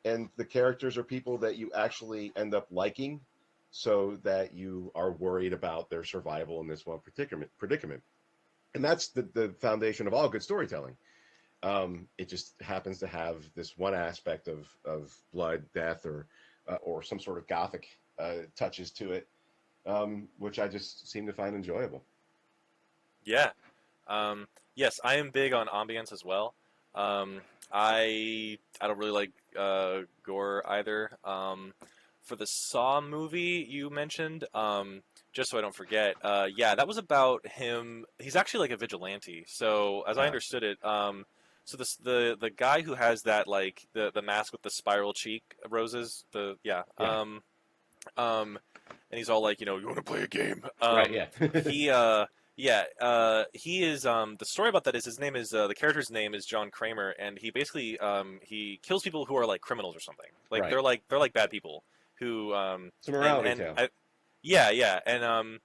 and the characters are people that you actually end up liking, so that you are worried about their survival in this one predicament. And that's the foundation of all good storytelling. It just happens to have this one aspect of blood, death, or some sort of gothic touches to it, which I just seem to find enjoyable. Yeah. Yes, I am big on ambience as well. I don't really like gore either. For the Saw movie you mentioned, just so I don't forget, yeah, that was about him. He's actually like a vigilante. So as I Uh, understood it, so the guy who has that, like, the mask with the spiral cheek roses, the yeah, yeah, um, and he's all like, you want to play a game. right, yeah, He yeah, he is the story about that is his name is the character's name is John Kramer, and he basically he kills people who are like criminals or something. Like right. they're like bad people who It's a morality and tale. yeah, yeah, and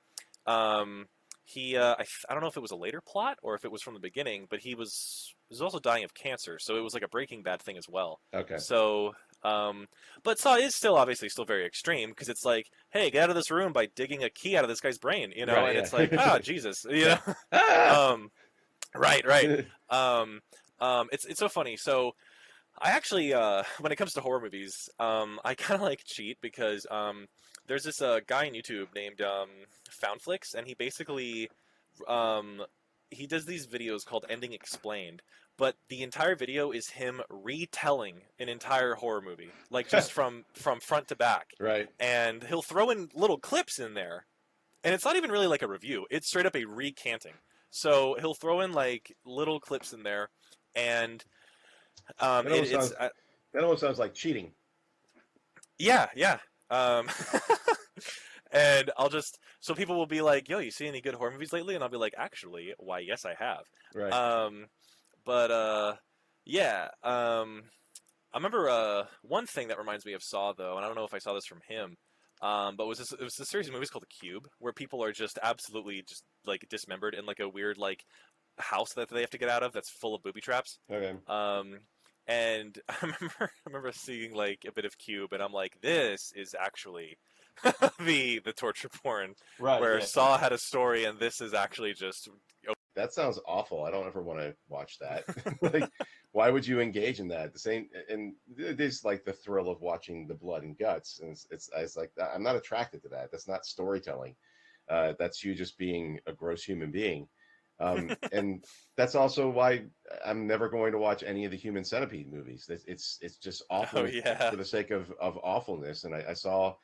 he I don't know if it was a later plot or if it was from the beginning, but he was also dying of cancer, so it was like a Breaking Bad thing as well. Okay. So but Saw is still obviously still very extreme because it's like, hey, get out of this room by digging a key out of this guy's brain, Right, and yeah. it's like, ah, Jesus, Yeah. Ah! um, right, right. Um, it's so funny. So I actually, when it comes to horror movies, I kind of like cheat because there's this guy on YouTube named Foundflix, and he basically um, he does these videos called Ending Explained, but the entire video is him retelling an entire horror movie, like just from front to back, Right. and he'll throw in little clips in there, and it's not even really like a review; it's straight up a recanting. So he'll throw in like little clips in there, and um, That it, almost it's sounds that almost sounds like cheating. yeah, yeah. Um, and I'll just so people will be like, "Yo, you see any good horror movies lately?" And I'll be like, "Actually, why, yes, I have." Right. Um, But yeah. I remember one thing that reminds me of Saw though, and I don't know if I saw this from him. But it was a series of movies called The Cube, where people are just absolutely just like dismembered in like a weird like house that they have to get out of that's full of booby traps. Okay. Um, and I remember seeing like a bit of Cube, and I'm like, this is actually the torture porn Right. where Yeah. Saw had a story, and this is actually just That sounds awful. I don't ever want to watch that. Like, why would you engage in that? The same, and it is like the thrill of watching the blood and guts, and it's like I'm not attracted to that. That's not storytelling. That's you just being a gross human being. And that's also why I'm never going to watch any of the Human Centipede movies. It's just oh awful yeah, for the sake of awfulness. And I saw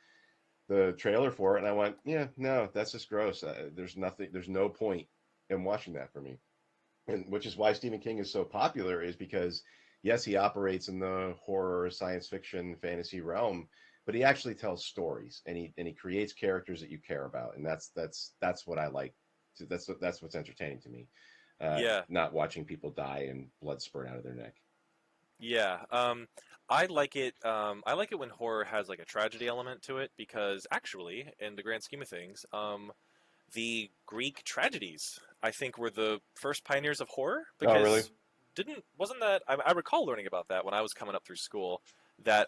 the trailer for it, and I went, yeah, no, that's just gross. There's nothing. There's no point in watching that for me. And which is why Stephen King is so popular, is because yes, he operates in the horror, science fiction, fantasy realm, but he actually tells stories, and he creates characters that you care about, and that's what I like. That's what's entertaining to me. yeah. Not watching people die and blood spurt out of their neck. Yeah, I like it. I like it when horror has like a tragedy element to it because actually, in the grand scheme of things, the Greek tragedies I think were the first pioneers of horror Oh, really? because didn't wasn't that I recall learning about that when I was coming up through school that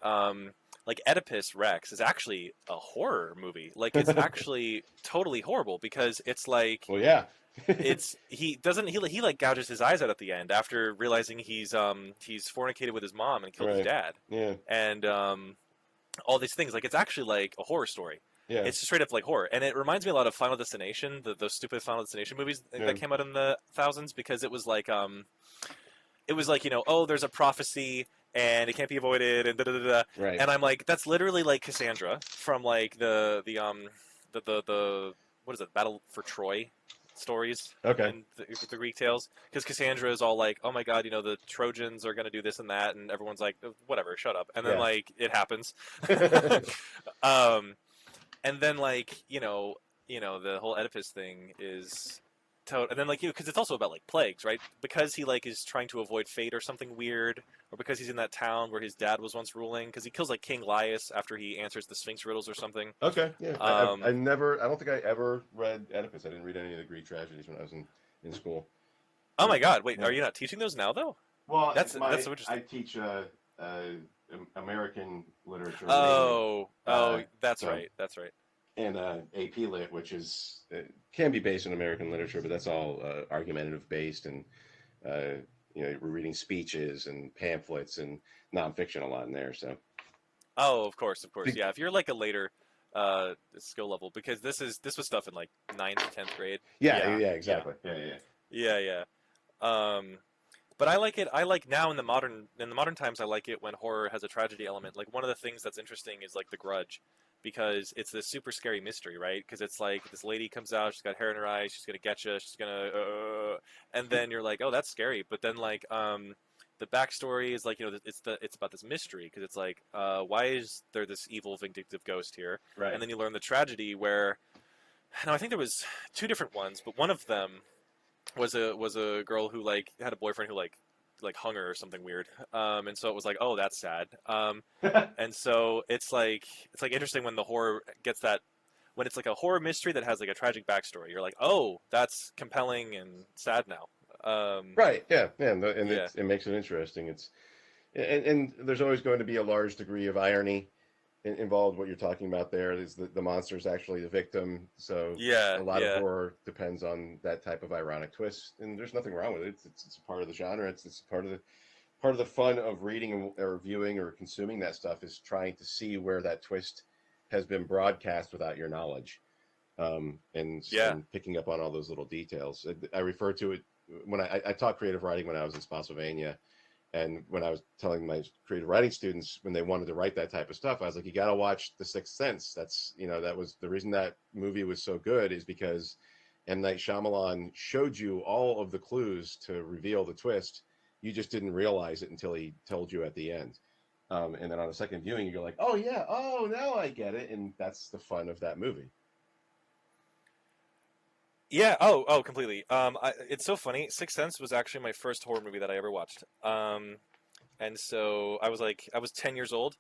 like Oedipus Rex is actually a horror movie. Like it's actually totally horrible because it's like Well, yeah. it's he doesn't he like gouges his eyes out at the end after realizing he's fornicated with his mom and killed his Right. dad Yeah. and all these things like it's actually like a horror story. Yeah. It's just straight up like horror, and it reminds me a lot of Final Destination, those stupid Final Destination movies Yeah. that came out in the thousands because it was like oh there's a prophecy and it can't be avoided and da da da da, Right. and I'm like that's literally like Cassandra from like the what is it Battle for Troy stories Okay. in the Greek tales because Cassandra is all like oh my god the Trojans are going to do this and that and everyone's like whatever shut up and then Yeah. like it happens um and then like the whole Oedipus thing is and then like because it's also about like plagues right because he like is trying to avoid fate or something weird or because he's in that town where his dad was once ruling because he kills like King Laius after he answers the Sphinx riddles or something. Okay. Yeah. I um never. I don't think I ever read Oedipus. I didn't read any of the Greek tragedies when I was in school. oh my god wait Yeah. are you not teaching those now though Well, that's so I interesting. teach American literature mainly. Oh that's So right that's right. and AP Lit, which is can be based in American literature, but that's all argumentative based, and we're reading speeches and pamphlets and nonfiction a lot in there. So Oh, of course, the, yeah. If you're like a later skill level, because this was stuff in like ninth, 10th grade. yeah, Yeah, yeah, yeah, exactly, yeah, yeah, yeah, yeah. Um, but I like it. I like now in the modern times. I like it when horror has a tragedy element. Like one of the things that's interesting is like The Grudge, because it's this super scary mystery, right? Because it's like this lady comes out, she's got hair in her eyes, she's gonna get you, she's gonna, and then you're like, oh, that's scary. But then like the backstory is like it's about this mystery because it's like why is there this evil vindictive ghost here? right. And then you learn the tragedy where no, I think there was two different ones, but one of them was a girl who like had a boyfriend who like hung her or something weird. And so it was like, oh, that's sad. And so it's like interesting when the horror gets that when it's like a horror mystery that has like a tragic backstory. You're like, oh, that's compelling and sad now. Right, yeah, yeah, and Yeah, it makes it interesting. And there's always going to be a large degree of irony involved. What you're talking about there is the monster is actually the victim, so yeah, a lot of yeah, horror depends on that type of ironic twist, and there's nothing wrong with it. It's a part of the genre. It's part of the fun of reading or viewing or consuming that stuff is trying to see where that twist has been broadcast without your knowledge, yeah. and picking up on all those little details. I refer to it when I taught creative writing when I was in Spotsylvania, and when I was telling my creative writing students when they wanted to write that type of stuff, I was like, you got to watch The Sixth Sense. That's that was the reason that movie was so good, is because M. Night Shyamalan showed you all of the clues to reveal the twist. You just didn't realize it until he told you at the end. And then on a second viewing, you're like, oh yeah, oh now I get it, and that's the fun of that movie. Yeah. Oh, completely. It's so funny. Sixth Sense was actually my first horror movie that I ever watched. And so I was 10 years old.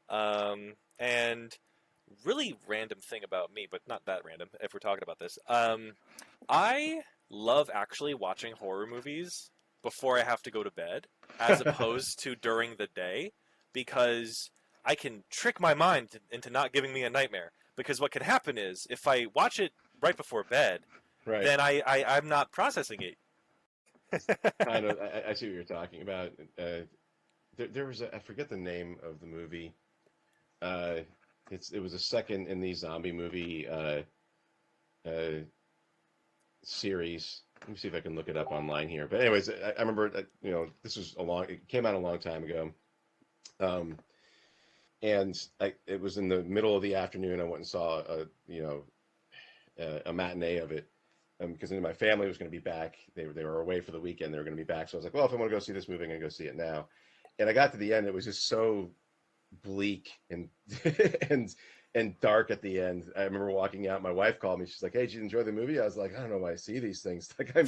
And really random thing about me, but not that random if we're talking about this. I love actually watching horror movies before I have to go to bed, as opposed to during the day, because I can trick my mind into not giving me a nightmare. Because what can happen is if I watch it right before bed, Right. then I'm not processing it. Kind of. I see what you're talking about. There was I forget the name of the movie. Uh, it was a second in the zombie movie uh, series. Let me see if I can look it up online here. But anyways, I remember that, this was it came out a long time ago. Um, and it was in the middle of the afternoon. I went and saw a matinee of it because my family was going to be back. They were away for the weekend. They were going to be back. So I was like, well, if I want to go see this movie, I'm going to go see it now. And I got to the end. It was just so bleak and and and dark at the end. I remember walking out. My wife called me. She's like, "Hey, did you enjoy the movie?" I was like, "I don't know why I see these things. Like, I'm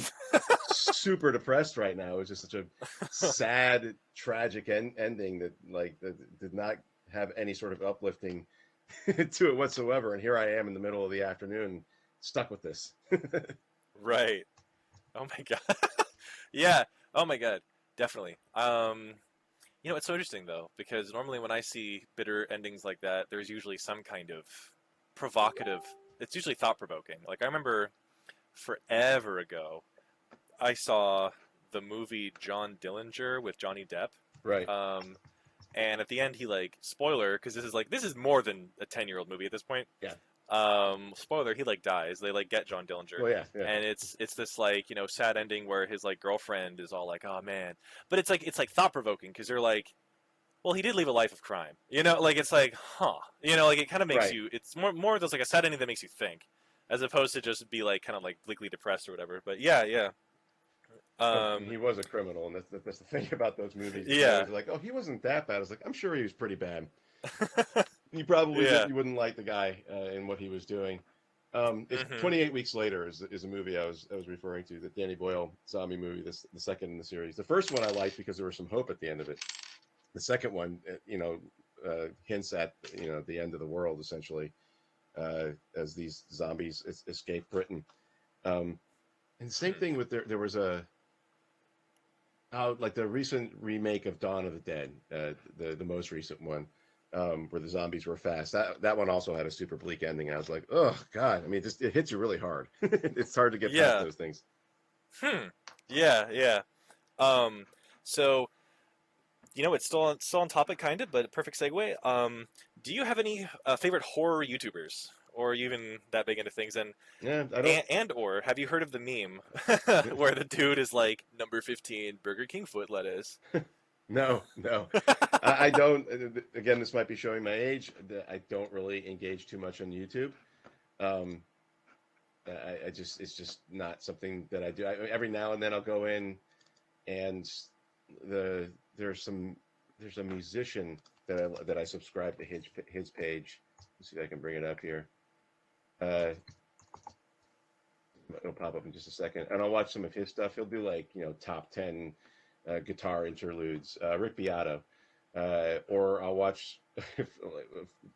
super depressed right now. It was just such a sad, tragic ending that did not have any sort of uplifting to it whatsoever. And here I am in the middle of the afternoon, stuck with this." Right. Oh my god. Yeah. Oh my god. Definitely. It's so interesting though, because normally when I see bitter endings like that, there's usually some kind of provocative. It's usually thought provoking. Like I remember forever ago, I saw the movie John Dillinger with Johnny Depp. Right. Um, and at the end, he like spoiler because this is more than a 10-year-old movie at this point. Yeah. Spoiler, he like dies. They like get John Dillinger, Well, yeah. Yeah. and it's this like sad ending where his like girlfriend is all like, oh man, but it's like thought provoking because they're like, well, he did leave a life of crime. Like it's like, huh. Like it kind of makes Right. you. It's more of those like a sad ending that makes you think, as opposed to just be like kind of like bleakly depressed or whatever. But yeah, yeah, And um, he was a criminal, and that's the thing about those movies. They yeah, always are like, "Oh, he wasn't that bad." I was like, "I'm sure he was pretty bad." You probably yeah. you wouldn't like the guy in what he was doing. It's Hmm. 28 Weeks Later is a movie I was referring to, the Danny Boyle zombie movie. This the second in the series. The first one I liked because there was some hope at the end of it. The second one, hints at the end of the world essentially, as these zombies escape Britain. Um, and same Hmm. thing with there was a like the recent remake of Dawn of the Dead, the most recent one, where the zombies were fast. That one also had a super bleak ending. I was like, oh god. I mean, it hits you really hard. It's hard to get past Yeah. those things. Hmm. Yeah. Yeah. Um. So it's still on topic, kind of, but perfect segue. Do you have any favorite horror YouTubers, or are you even that big into things? Yeah, I don't. And or have you heard of the meme where the dude is like number 15 Burger King Foot Lettuce? No, no, I don't. Again, this might be showing my age. I don't really engage too much on YouTube. Um, I just it's just not something that I do. Every now and then I'll go in and the there's some there's a musician that I subscribe to his page. Let's see if I can bring it up here. Uh, it'll pop up in just a second, and I'll watch some of his stuff. He'll do like top 10 guitar interludes. Rick Beato, or I'll watch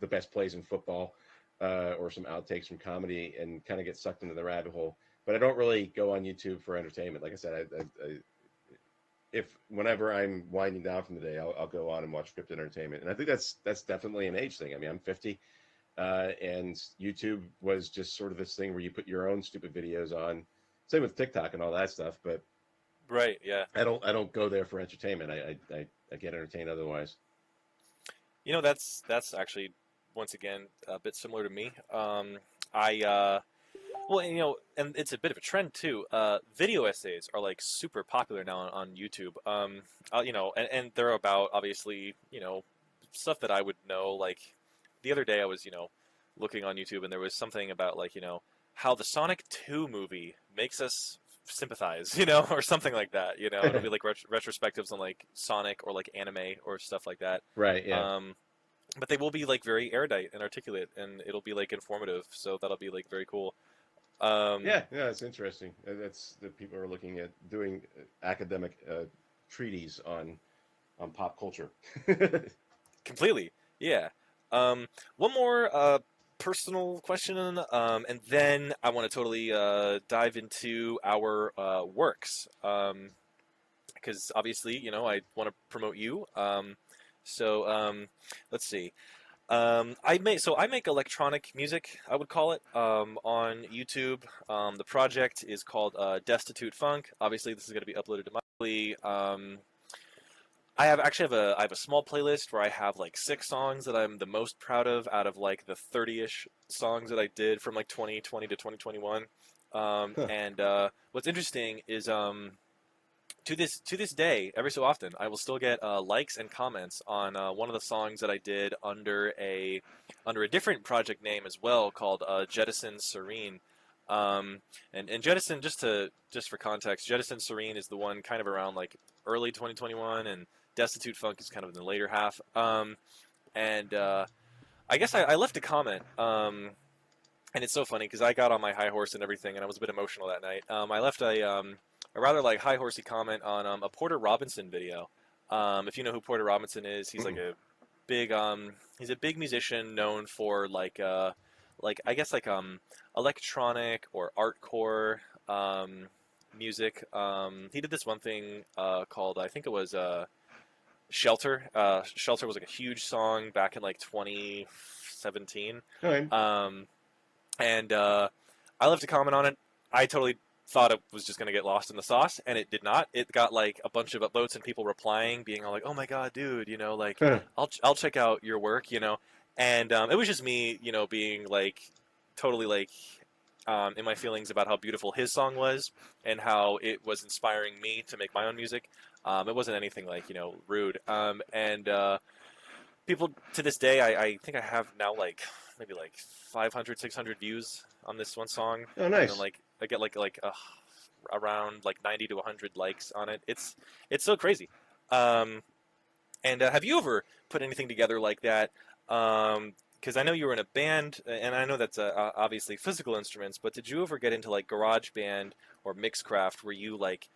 the best plays in football, or some outtakes from comedy, and kind of get sucked into the rabbit hole. But I don't really go on YouTube for entertainment. Like I said, if whenever I'm winding down from the day, I'll go on and watch scripted entertainment, and I think that's definitely an age thing. I mean, I'm 50, and YouTube was just sort of this thing where you put your own stupid videos on. Same with TikTok and all that stuff, but Right. Yeah. I don't go there for entertainment. I get entertained otherwise. That's actually once again a bit similar to me. I Well, and it's a bit of a trend too. Video essays are like super popular now on YouTube. And they're about obviously stuff that I would know. Like the other day, I was looking on YouTube, and there was something about like how the Sonic 2 movie makes us sympathize, or something like that. It'll be like retrospectives on like Sonic or like anime or stuff like that. Right? Yeah. Um, but they will be like very erudite and articulate, and it'll be like informative. So that'll be like very cool. Um, Yeah, it's interesting. That's that people are looking at doing academic treaties on pop culture. Completely. Yeah. One more personal question, and then I want to totally dive into our works. Because obviously, I want to promote you. So let's see. I make electronic music, I would call it, on YouTube. The project is called Destitute Funk. Obviously, this is going to be uploaded to my. I have a small playlist where I have like 6 songs that I'm the most proud of out of like the 30-ish songs that I did from like 2020 to 2021. Huh. And what's interesting is to this day, every so often, I will still get likes and comments on one of the songs that I did under a different project name as well, called Jettison Serene. Um, and Jettison, just for context, Jettison Serene is the one kind of around like early 2021, and Destitute Funk is kind of in the later half. And I guess I left a comment. And it's so funny because I got on my high horse and everything, and I was a bit emotional that night. I left a rather like high horsey comment on a Porter Robinson video. If you know who Porter Robinson is, he's like a big he's a big musician known for like I guess like electronic or artcore music. He did this one thing called, I think it was Shelter. Shelter was like a huge song back in like 2017. Okay. Um, and I left a comment on it. I totally thought it was just going to get lost in the sauce, and it did not. It got like a bunch of upvotes and people replying, being all like, "Oh my god, dude, like Huh. I'll check out your work." And it was just me, being like totally like in my feelings about how beautiful his song was and how it was inspiring me to make my own music. It wasn't anything like rude. And people to this day, I think I have now like maybe like 500, 600 views on this one song, Oh, and then nice. like I get like around like 90 to 100 likes on it. It's so crazy. Um, and have you ever put anything together like that? Because I know you were in a band, and I know that's obviously physical instruments, but did you ever get into like garage band or mixcraft where you like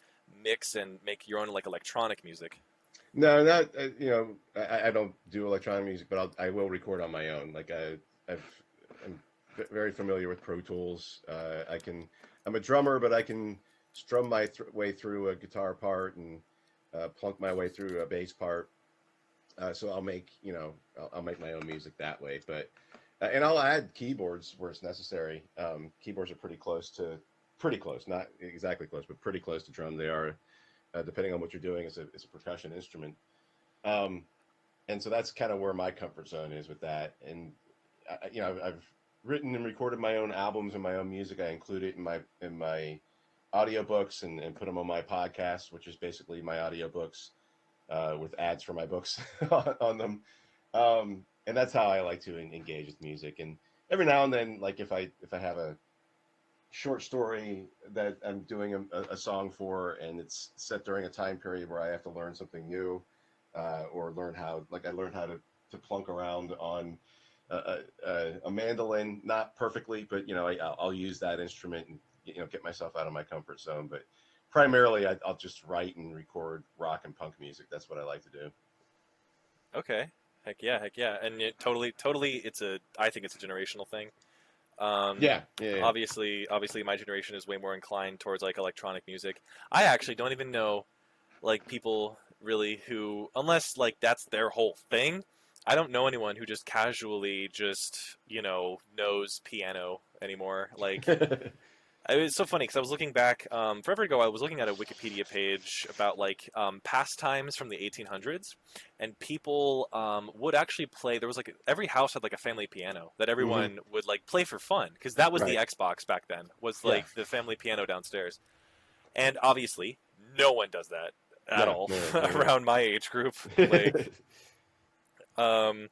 mix and make your own like electronic music? No, not I don't do electronic music, but I will record on my own. Like I've I'm very familiar with Pro Tools. I'm a drummer, but I can strum my way through a guitar part and plunk my way through a bass part. So I'll make my own music that way. But and I'll add keyboards where it's necessary. Keyboards are pretty close, not exactly close, but pretty close to drum. They are depending on what you're doing. It's a percussion instrument. Um, and so that's kind of where my comfort zone is with that. And I've written and recorded my own albums and my own music. I include it in my audiobooks and put them on my podcast, which is basically my audiobooks with ads for my books on them. And that's how I like to engage with music. And every now and then, like if I have a short story that I'm doing a song for, and it's set during a time period where I have to learn something new, or I learned how to plunk around on a mandolin, not perfectly, but I'll use that instrument and get myself out of my comfort zone. But primarily, I'll just write and record rock and punk music. That's what I like to do. Okay. Heck yeah. And totally, I think it's a generational thing. Um, Yeah, yeah, yeah. obviously, my generation is way more inclined towards like electronic music. I actually don't even know like people really who, unless like that's their whole thing. I don't know anyone who just casually just knows piano anymore. Like it was so funny because I was looking back forever ago. I was looking at a Wikipedia page about like pastimes from the 1800s, and people would actually play. There was like every house had like a family piano that Hmm. everyone would like play for fun because that was the Right. Xbox back then. Was Yeah. like the family piano downstairs, and obviously no one does that at No, all no, no, around my age group. no. Like, um,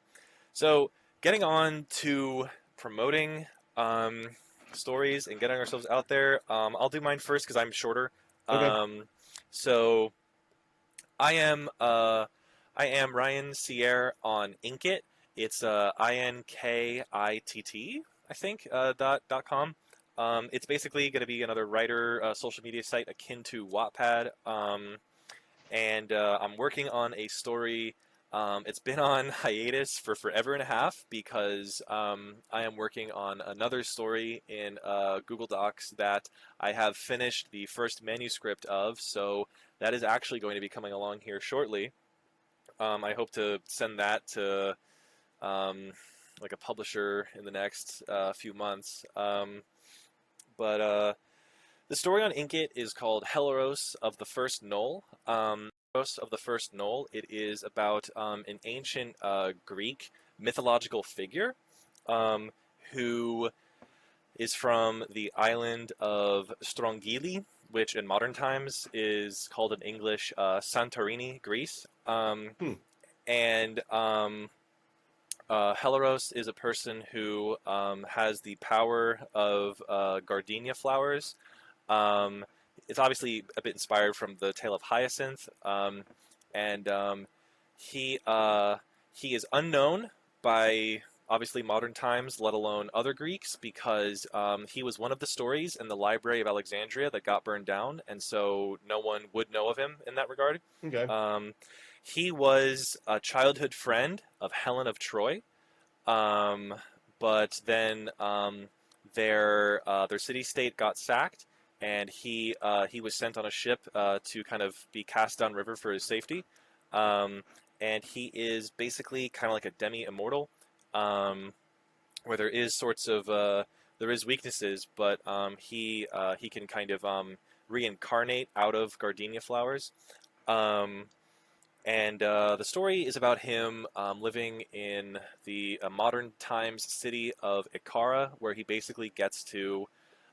so getting on to promoting um, stories and getting ourselves out there, I'll do mine first because I'm shorter. Okay. Um, so I am uh, I am Ryan Sierre on Inkit. It's INKITT, I think dot com. It's basically going to be another writer social media site akin to Wattpad. And I'm working on a story. It's been on hiatus for forever and a half because I am working on another story in Google Docs that I have finished the first manuscript of. So that is actually going to be coming along here shortly. I hope to send that to um, like a publisher in the next few months. But the story on Inkit is called Helaros of the First Noll. Helaros of the First Noll. It is about an ancient Greek mythological figure um, who is from the island of Strongili, which in modern times is called in English Santorini, Greece. Hmm. And Helaros is a person who has the power of gardenia flowers. um, it's obviously a bit inspired from the tale of Hyacinth, and he uh, he is unknown by obviously modern times, let alone other Greeks, because he was one of the stories in the Library of Alexandria that got burned down, and so no one would know of him in that regard. Okay. Um, he was a childhood friend of Helen of Troy, um, but then their city state got sacked, and he was sent on a ship to kind of be cast downriver for his safety. Um, and he is basically kind of like a demi-immortal, um, where there is sorts of there is weaknesses, but he can kind of reincarnate out of gardenia flowers. Um, and the story is about him living in the modern times city of Ikara, where he basically gets to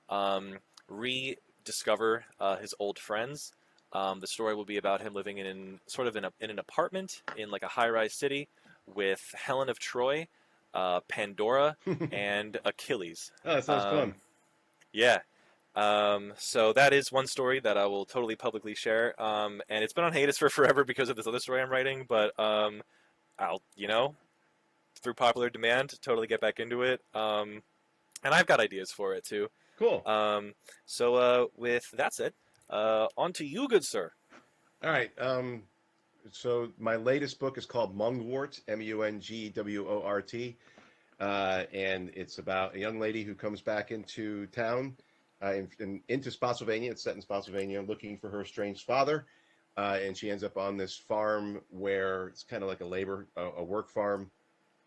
um, rediscover his old friends. The story will be about him living in sort of in an apartment in like a high-rise city with Helen of Troy, Pandora, Oh, and Achilles. that sounds fun. Um, yeah. So that is one story that I will totally publicly share. And it's been on hiatus for forever because of this other story I'm writing, but I'll, through popular demand, totally get back into it. And I've got ideas for it too. Cool. So with that said, on to you, good sir. All right. So my latest book is called Mungwort, Mungwort, and it's about a young lady who comes back into town, into Spotsylvania. It's set in Spotsylvania, looking for her estranged father, and she ends up on this farm where it's kind of like a work farm.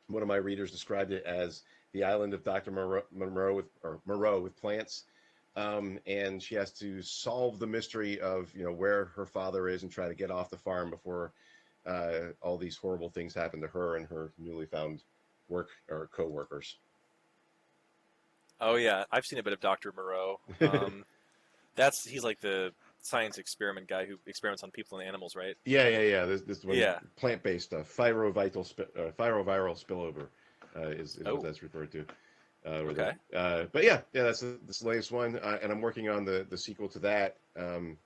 One of my readers described it as the island of Dr. Moreau with plants. And she has to solve the mystery of where her father is and try to get off the farm before all these horrible things happen to her and her newly found work or co-workers. Oh yeah, I've seen a bit of Dr. Moreau. He's like the science experiment guy who experiments on people and animals, right? Yeah. This one Yeah. plant-based stuff, thyroviral spillover is what Oh, that's referred to. okay. But yeah, that's this latest one, and I'm working on the sequel to that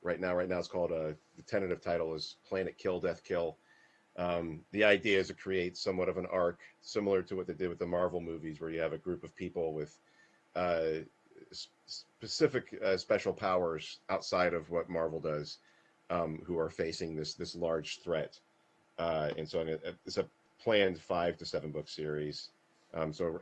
right now. Right now, it's called the tentative title is Planet Kill Death Kill. The idea is to create somewhat of an arc similar to what they did with the Marvel movies, where you have a group of people with uh, specific special powers outside of what Marvel does, who are facing this large threat. And so it's a planned 5 to 7 book series. So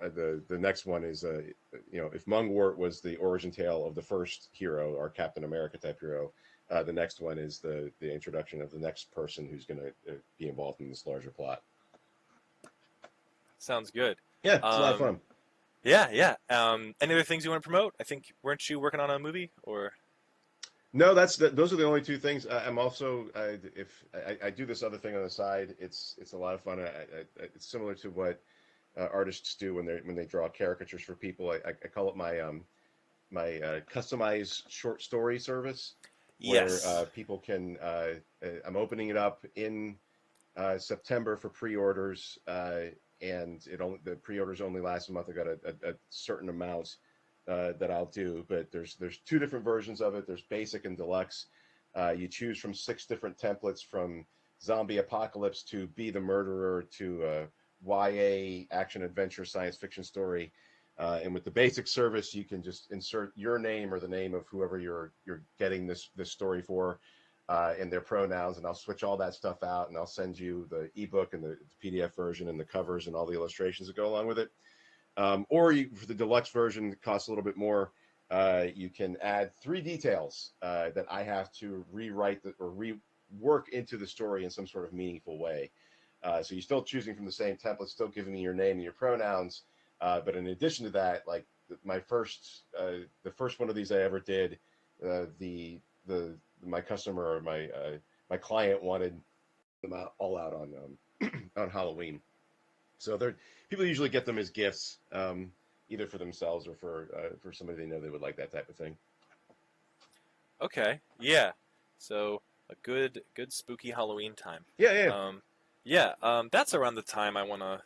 the next one is if Mungwort was the origin tale of the first hero, our Captain America type hero, the next one is the introduction of the next person who's going to be involved in this larger plot. Sounds good. Yeah, it's a lot of Um, fun. yeah, yeah. Any other things you want to promote? I think weren't you working on a movie or? No, those are the only two things. I'm also if I do this other thing on the side, it's a lot of fun. It's similar to what artists do when they draw caricatures for people. I call it my customized short story service, where Yes. people can. I'm opening it up in September for pre-orders, and the pre-orders only last a month. I got a certain amount that I'll do, but there's 2 different versions of it. There's basic and deluxe. You choose from 6 different templates, from zombie apocalypse to Be the Murderer to YA action adventure science fiction story. And with the basic service, you can just insert your name or the name of whoever you're getting this story for, and their pronouns, and I'll switch all that stuff out, and I'll send you the ebook and the PDF version and the covers and all the illustrations that go along with it. Or for the deluxe version, it costs a little bit more. You can add 3 details that I have to rewrite or rework into the story in some sort of meaningful way. So you're still choosing from the same template, still giving me your name and your pronouns. But in addition to that, like the first one of these I ever did, my customer or my client wanted them all out on on Halloween. So people usually get them as gifts, either for themselves or for somebody they know they would like that type of thing. Okay. Yeah. So a good spooky Halloween time. Yeah, yeah. That's around the time I want to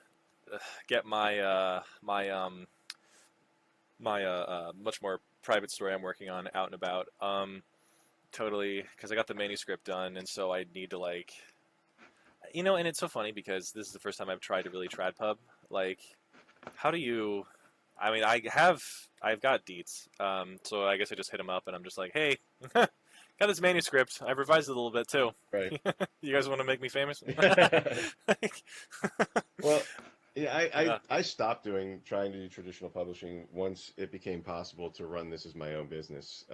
get my much more private story I'm working on out and about. Totally, because I got the manuscript done, and so I need to and it's so funny because this is the first time I've tried to really trad pub. Like, how do you? I mean, I've got deets, so I guess I just hit him up and I'm just like, hey, got this manuscript. I've revised it a little bit too. Right. You guys want to make me famous? Well, yeah, I stopped trying to do traditional publishing once it became possible to run this as my own business.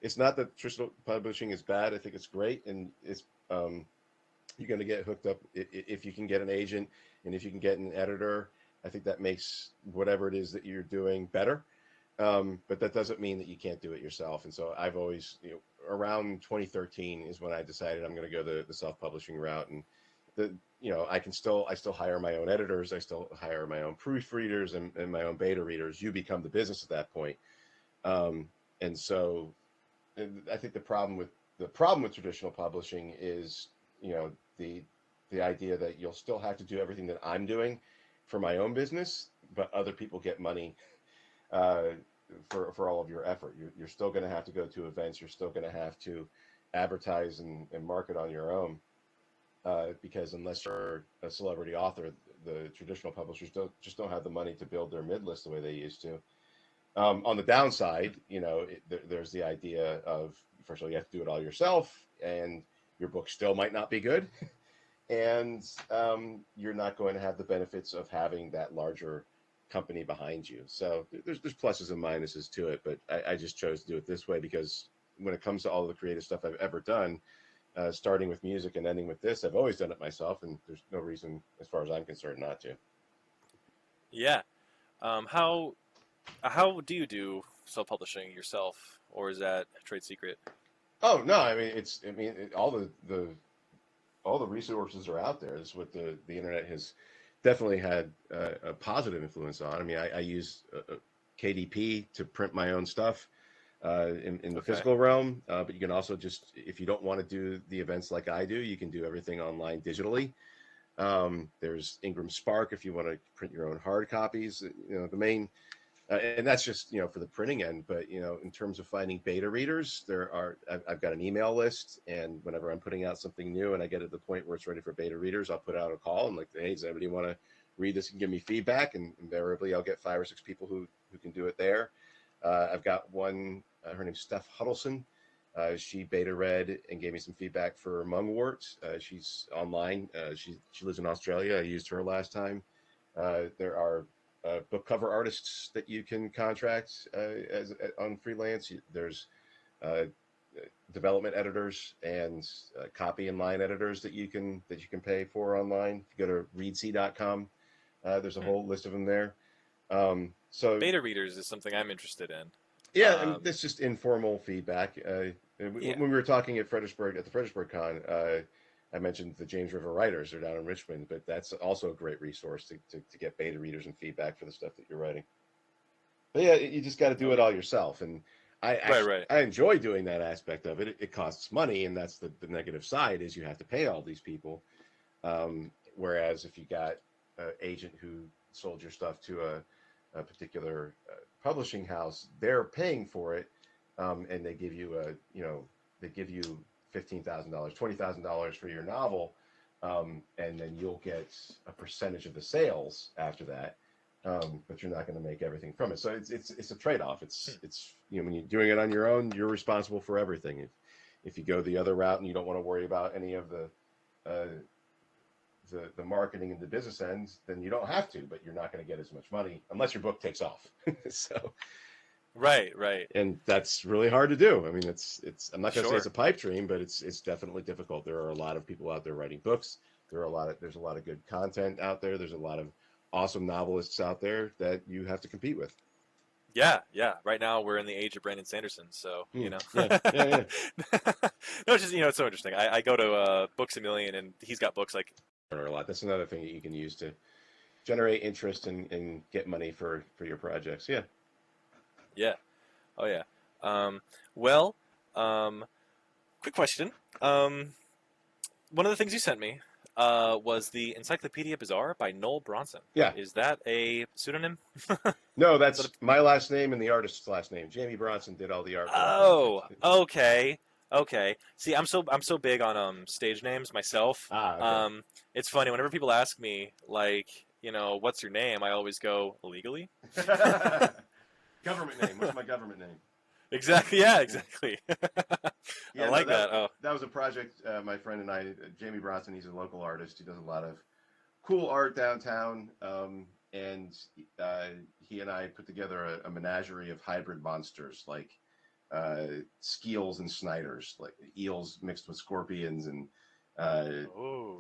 It's not that traditional publishing is bad. I think it's great, and it's you're going to get hooked up if you can get an agent and if you can get an editor. I think that makes whatever it is that you're doing better. But that doesn't mean that you can't do it yourself. And so I've always, around 2013 is when I decided I'm going to go the self-publishing route. And I still hire my own editors. I still hire my own proofreaders and my own beta readers. You become the business at that point. And so I think the problem with traditional publishing is, the idea that you'll still have to do everything that I'm doing for my own business, but other people get money for all of your effort. You're still going to have to go to events. You're still going to have to advertise and market on your own, because unless you're a celebrity author, the traditional publishers don't have the money to build their mid list the way they used to. On the downside, there's the idea of, first of all, you have to do it all yourself, and your book still might not be good. And you're not going to have the benefits of having that larger company behind you. So there's pluses and minuses to it, but I just chose to do it this way because when it comes to all the creative stuff I've ever done, starting with music and ending with this, I've always done it myself, and there's no reason, as far as I'm concerned, not to. Yeah. How do you do self-publishing yourself, or is that a trade secret? Oh no, I mean all the resources are out there. This is what the internet has definitely had a positive influence on. I mean, I use KDP to print my own stuff in the physical realm, but you can also just, if you don't want to do the events like I do, you can do everything online digitally. There's Ingram Spark if you want to print your own hard copies. The main and that's just for the printing end. But in terms of finding beta readers, I've got an email list, and whenever I'm putting out something new and I get to the point where it's ready for beta readers, I'll put out a call and hey, does anybody want to read this and give me feedback? And invariably I'll get 5 or 6 people who can do it there. I've got one, her name's Steph Huddleston. She beta read and gave me some feedback for Mungwort. She's online. She lives in Australia. I used her last time. There are book cover artists that you can contract on freelance. There's development editors and copy and line editors that you can pay for online. If you go to readsy.com, there's a whole list of them there. So beta readers is something I'm interested in. Yeah, and that's just informal feedback. When we were talking at the Fredericksburg Con, I mentioned the James River Writers. They're down in Richmond, but that's also a great resource to get beta readers and feedback for the stuff that you're writing. But yeah, you just got to do it all yourself. And I enjoy doing that aspect of it. It costs money, and that's the negative side is you have to pay all these people. Whereas if you got an agent who sold your stuff to a particular publishing house, they're paying for it, and they give you $15,000, $20,000 for your novel, and then you'll get a percentage of the sales after that. but you're not going to make everything from it. So it's a trade-off. It's when you're doing it on your own, you're responsible for everything. If you go the other route and you don't want to worry about any of uh, the marketing and the business ends, then you don't have to. But you're not going to get as much money unless your book takes off. So Right. and that's really hard to do. I mean, it's I'm not going to say Sure. it's a pipe dream, but it's definitely difficult. There are a lot of people out there writing books. There's a lot of good content out there. There's a lot of awesome novelists out there that you have to compete with. Yeah. Right now we're in the age of Brandon Sanderson, so you know. Yeah. No, it's just it's so interesting. I go to Books a Million, and he's got books like. A lot. That's another thing that you can use to generate interest and get money for your projects. Yeah. Yeah. Oh yeah. Well, quick question. One of the things you sent me was the Encyclopedia Bizarre by Noel Bronson. Yeah. Is that a pseudonym? No, that's my last name and the artist's last name. Jamie Bronson did all the art. Oh, okay. See, I'm so big on stage names myself. Okay. It's funny whenever people ask me like, what's your name? I always go legally. Government name. What's my government name? Exactly. Yeah. Exactly. Yeah, I like that. Oh, that was a project. My friend and I, Jamie Bronson. He's a local artist. He does a lot of cool art downtown. And he and I put together a menagerie of hybrid monsters like skeels and sniders, like eels mixed with scorpions and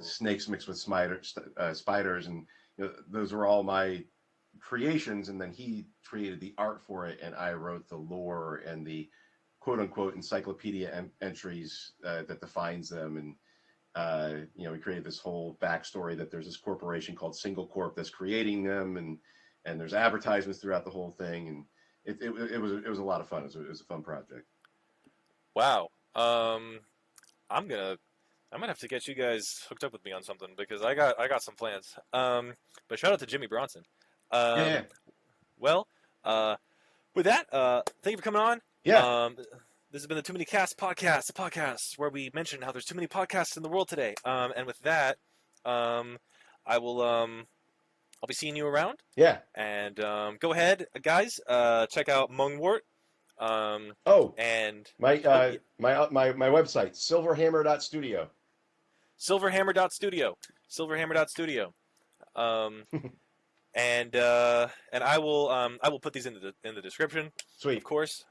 snakes mixed with spiders, and those were all my creations. And then he created the art for it, and I wrote the lore and the quote unquote encyclopedia entries that defines them. And we created this whole backstory that there's this corporation called Single Corp that's creating them, and there's advertisements throughout the whole thing, and it was a lot of fun. It was a fun project. wow. I'm gonna have to get you guys hooked up with me on something because I got some plans. But shout out to Jimmy Bronson. Yeah. Well, with that, thank you for coming on. Yeah. This has been the Too Many Casts podcast, the podcast where we mention how there's too many podcasts in the world today. And with that, I will I'll be seeing you around. Yeah. And go ahead, guys. Check out Mungwort. And my website, silverhammer.studio. Silverhammer.studio. And I will put these in the description. Sweet. Of course.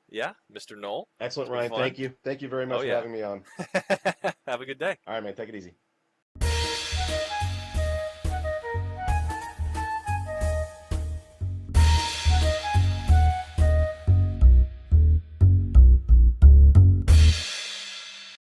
Yeah, Mr. Noll. Excellent, Ryan. Thank you. Thank you very much for having me on. Have a good day. All right, man. Take it easy.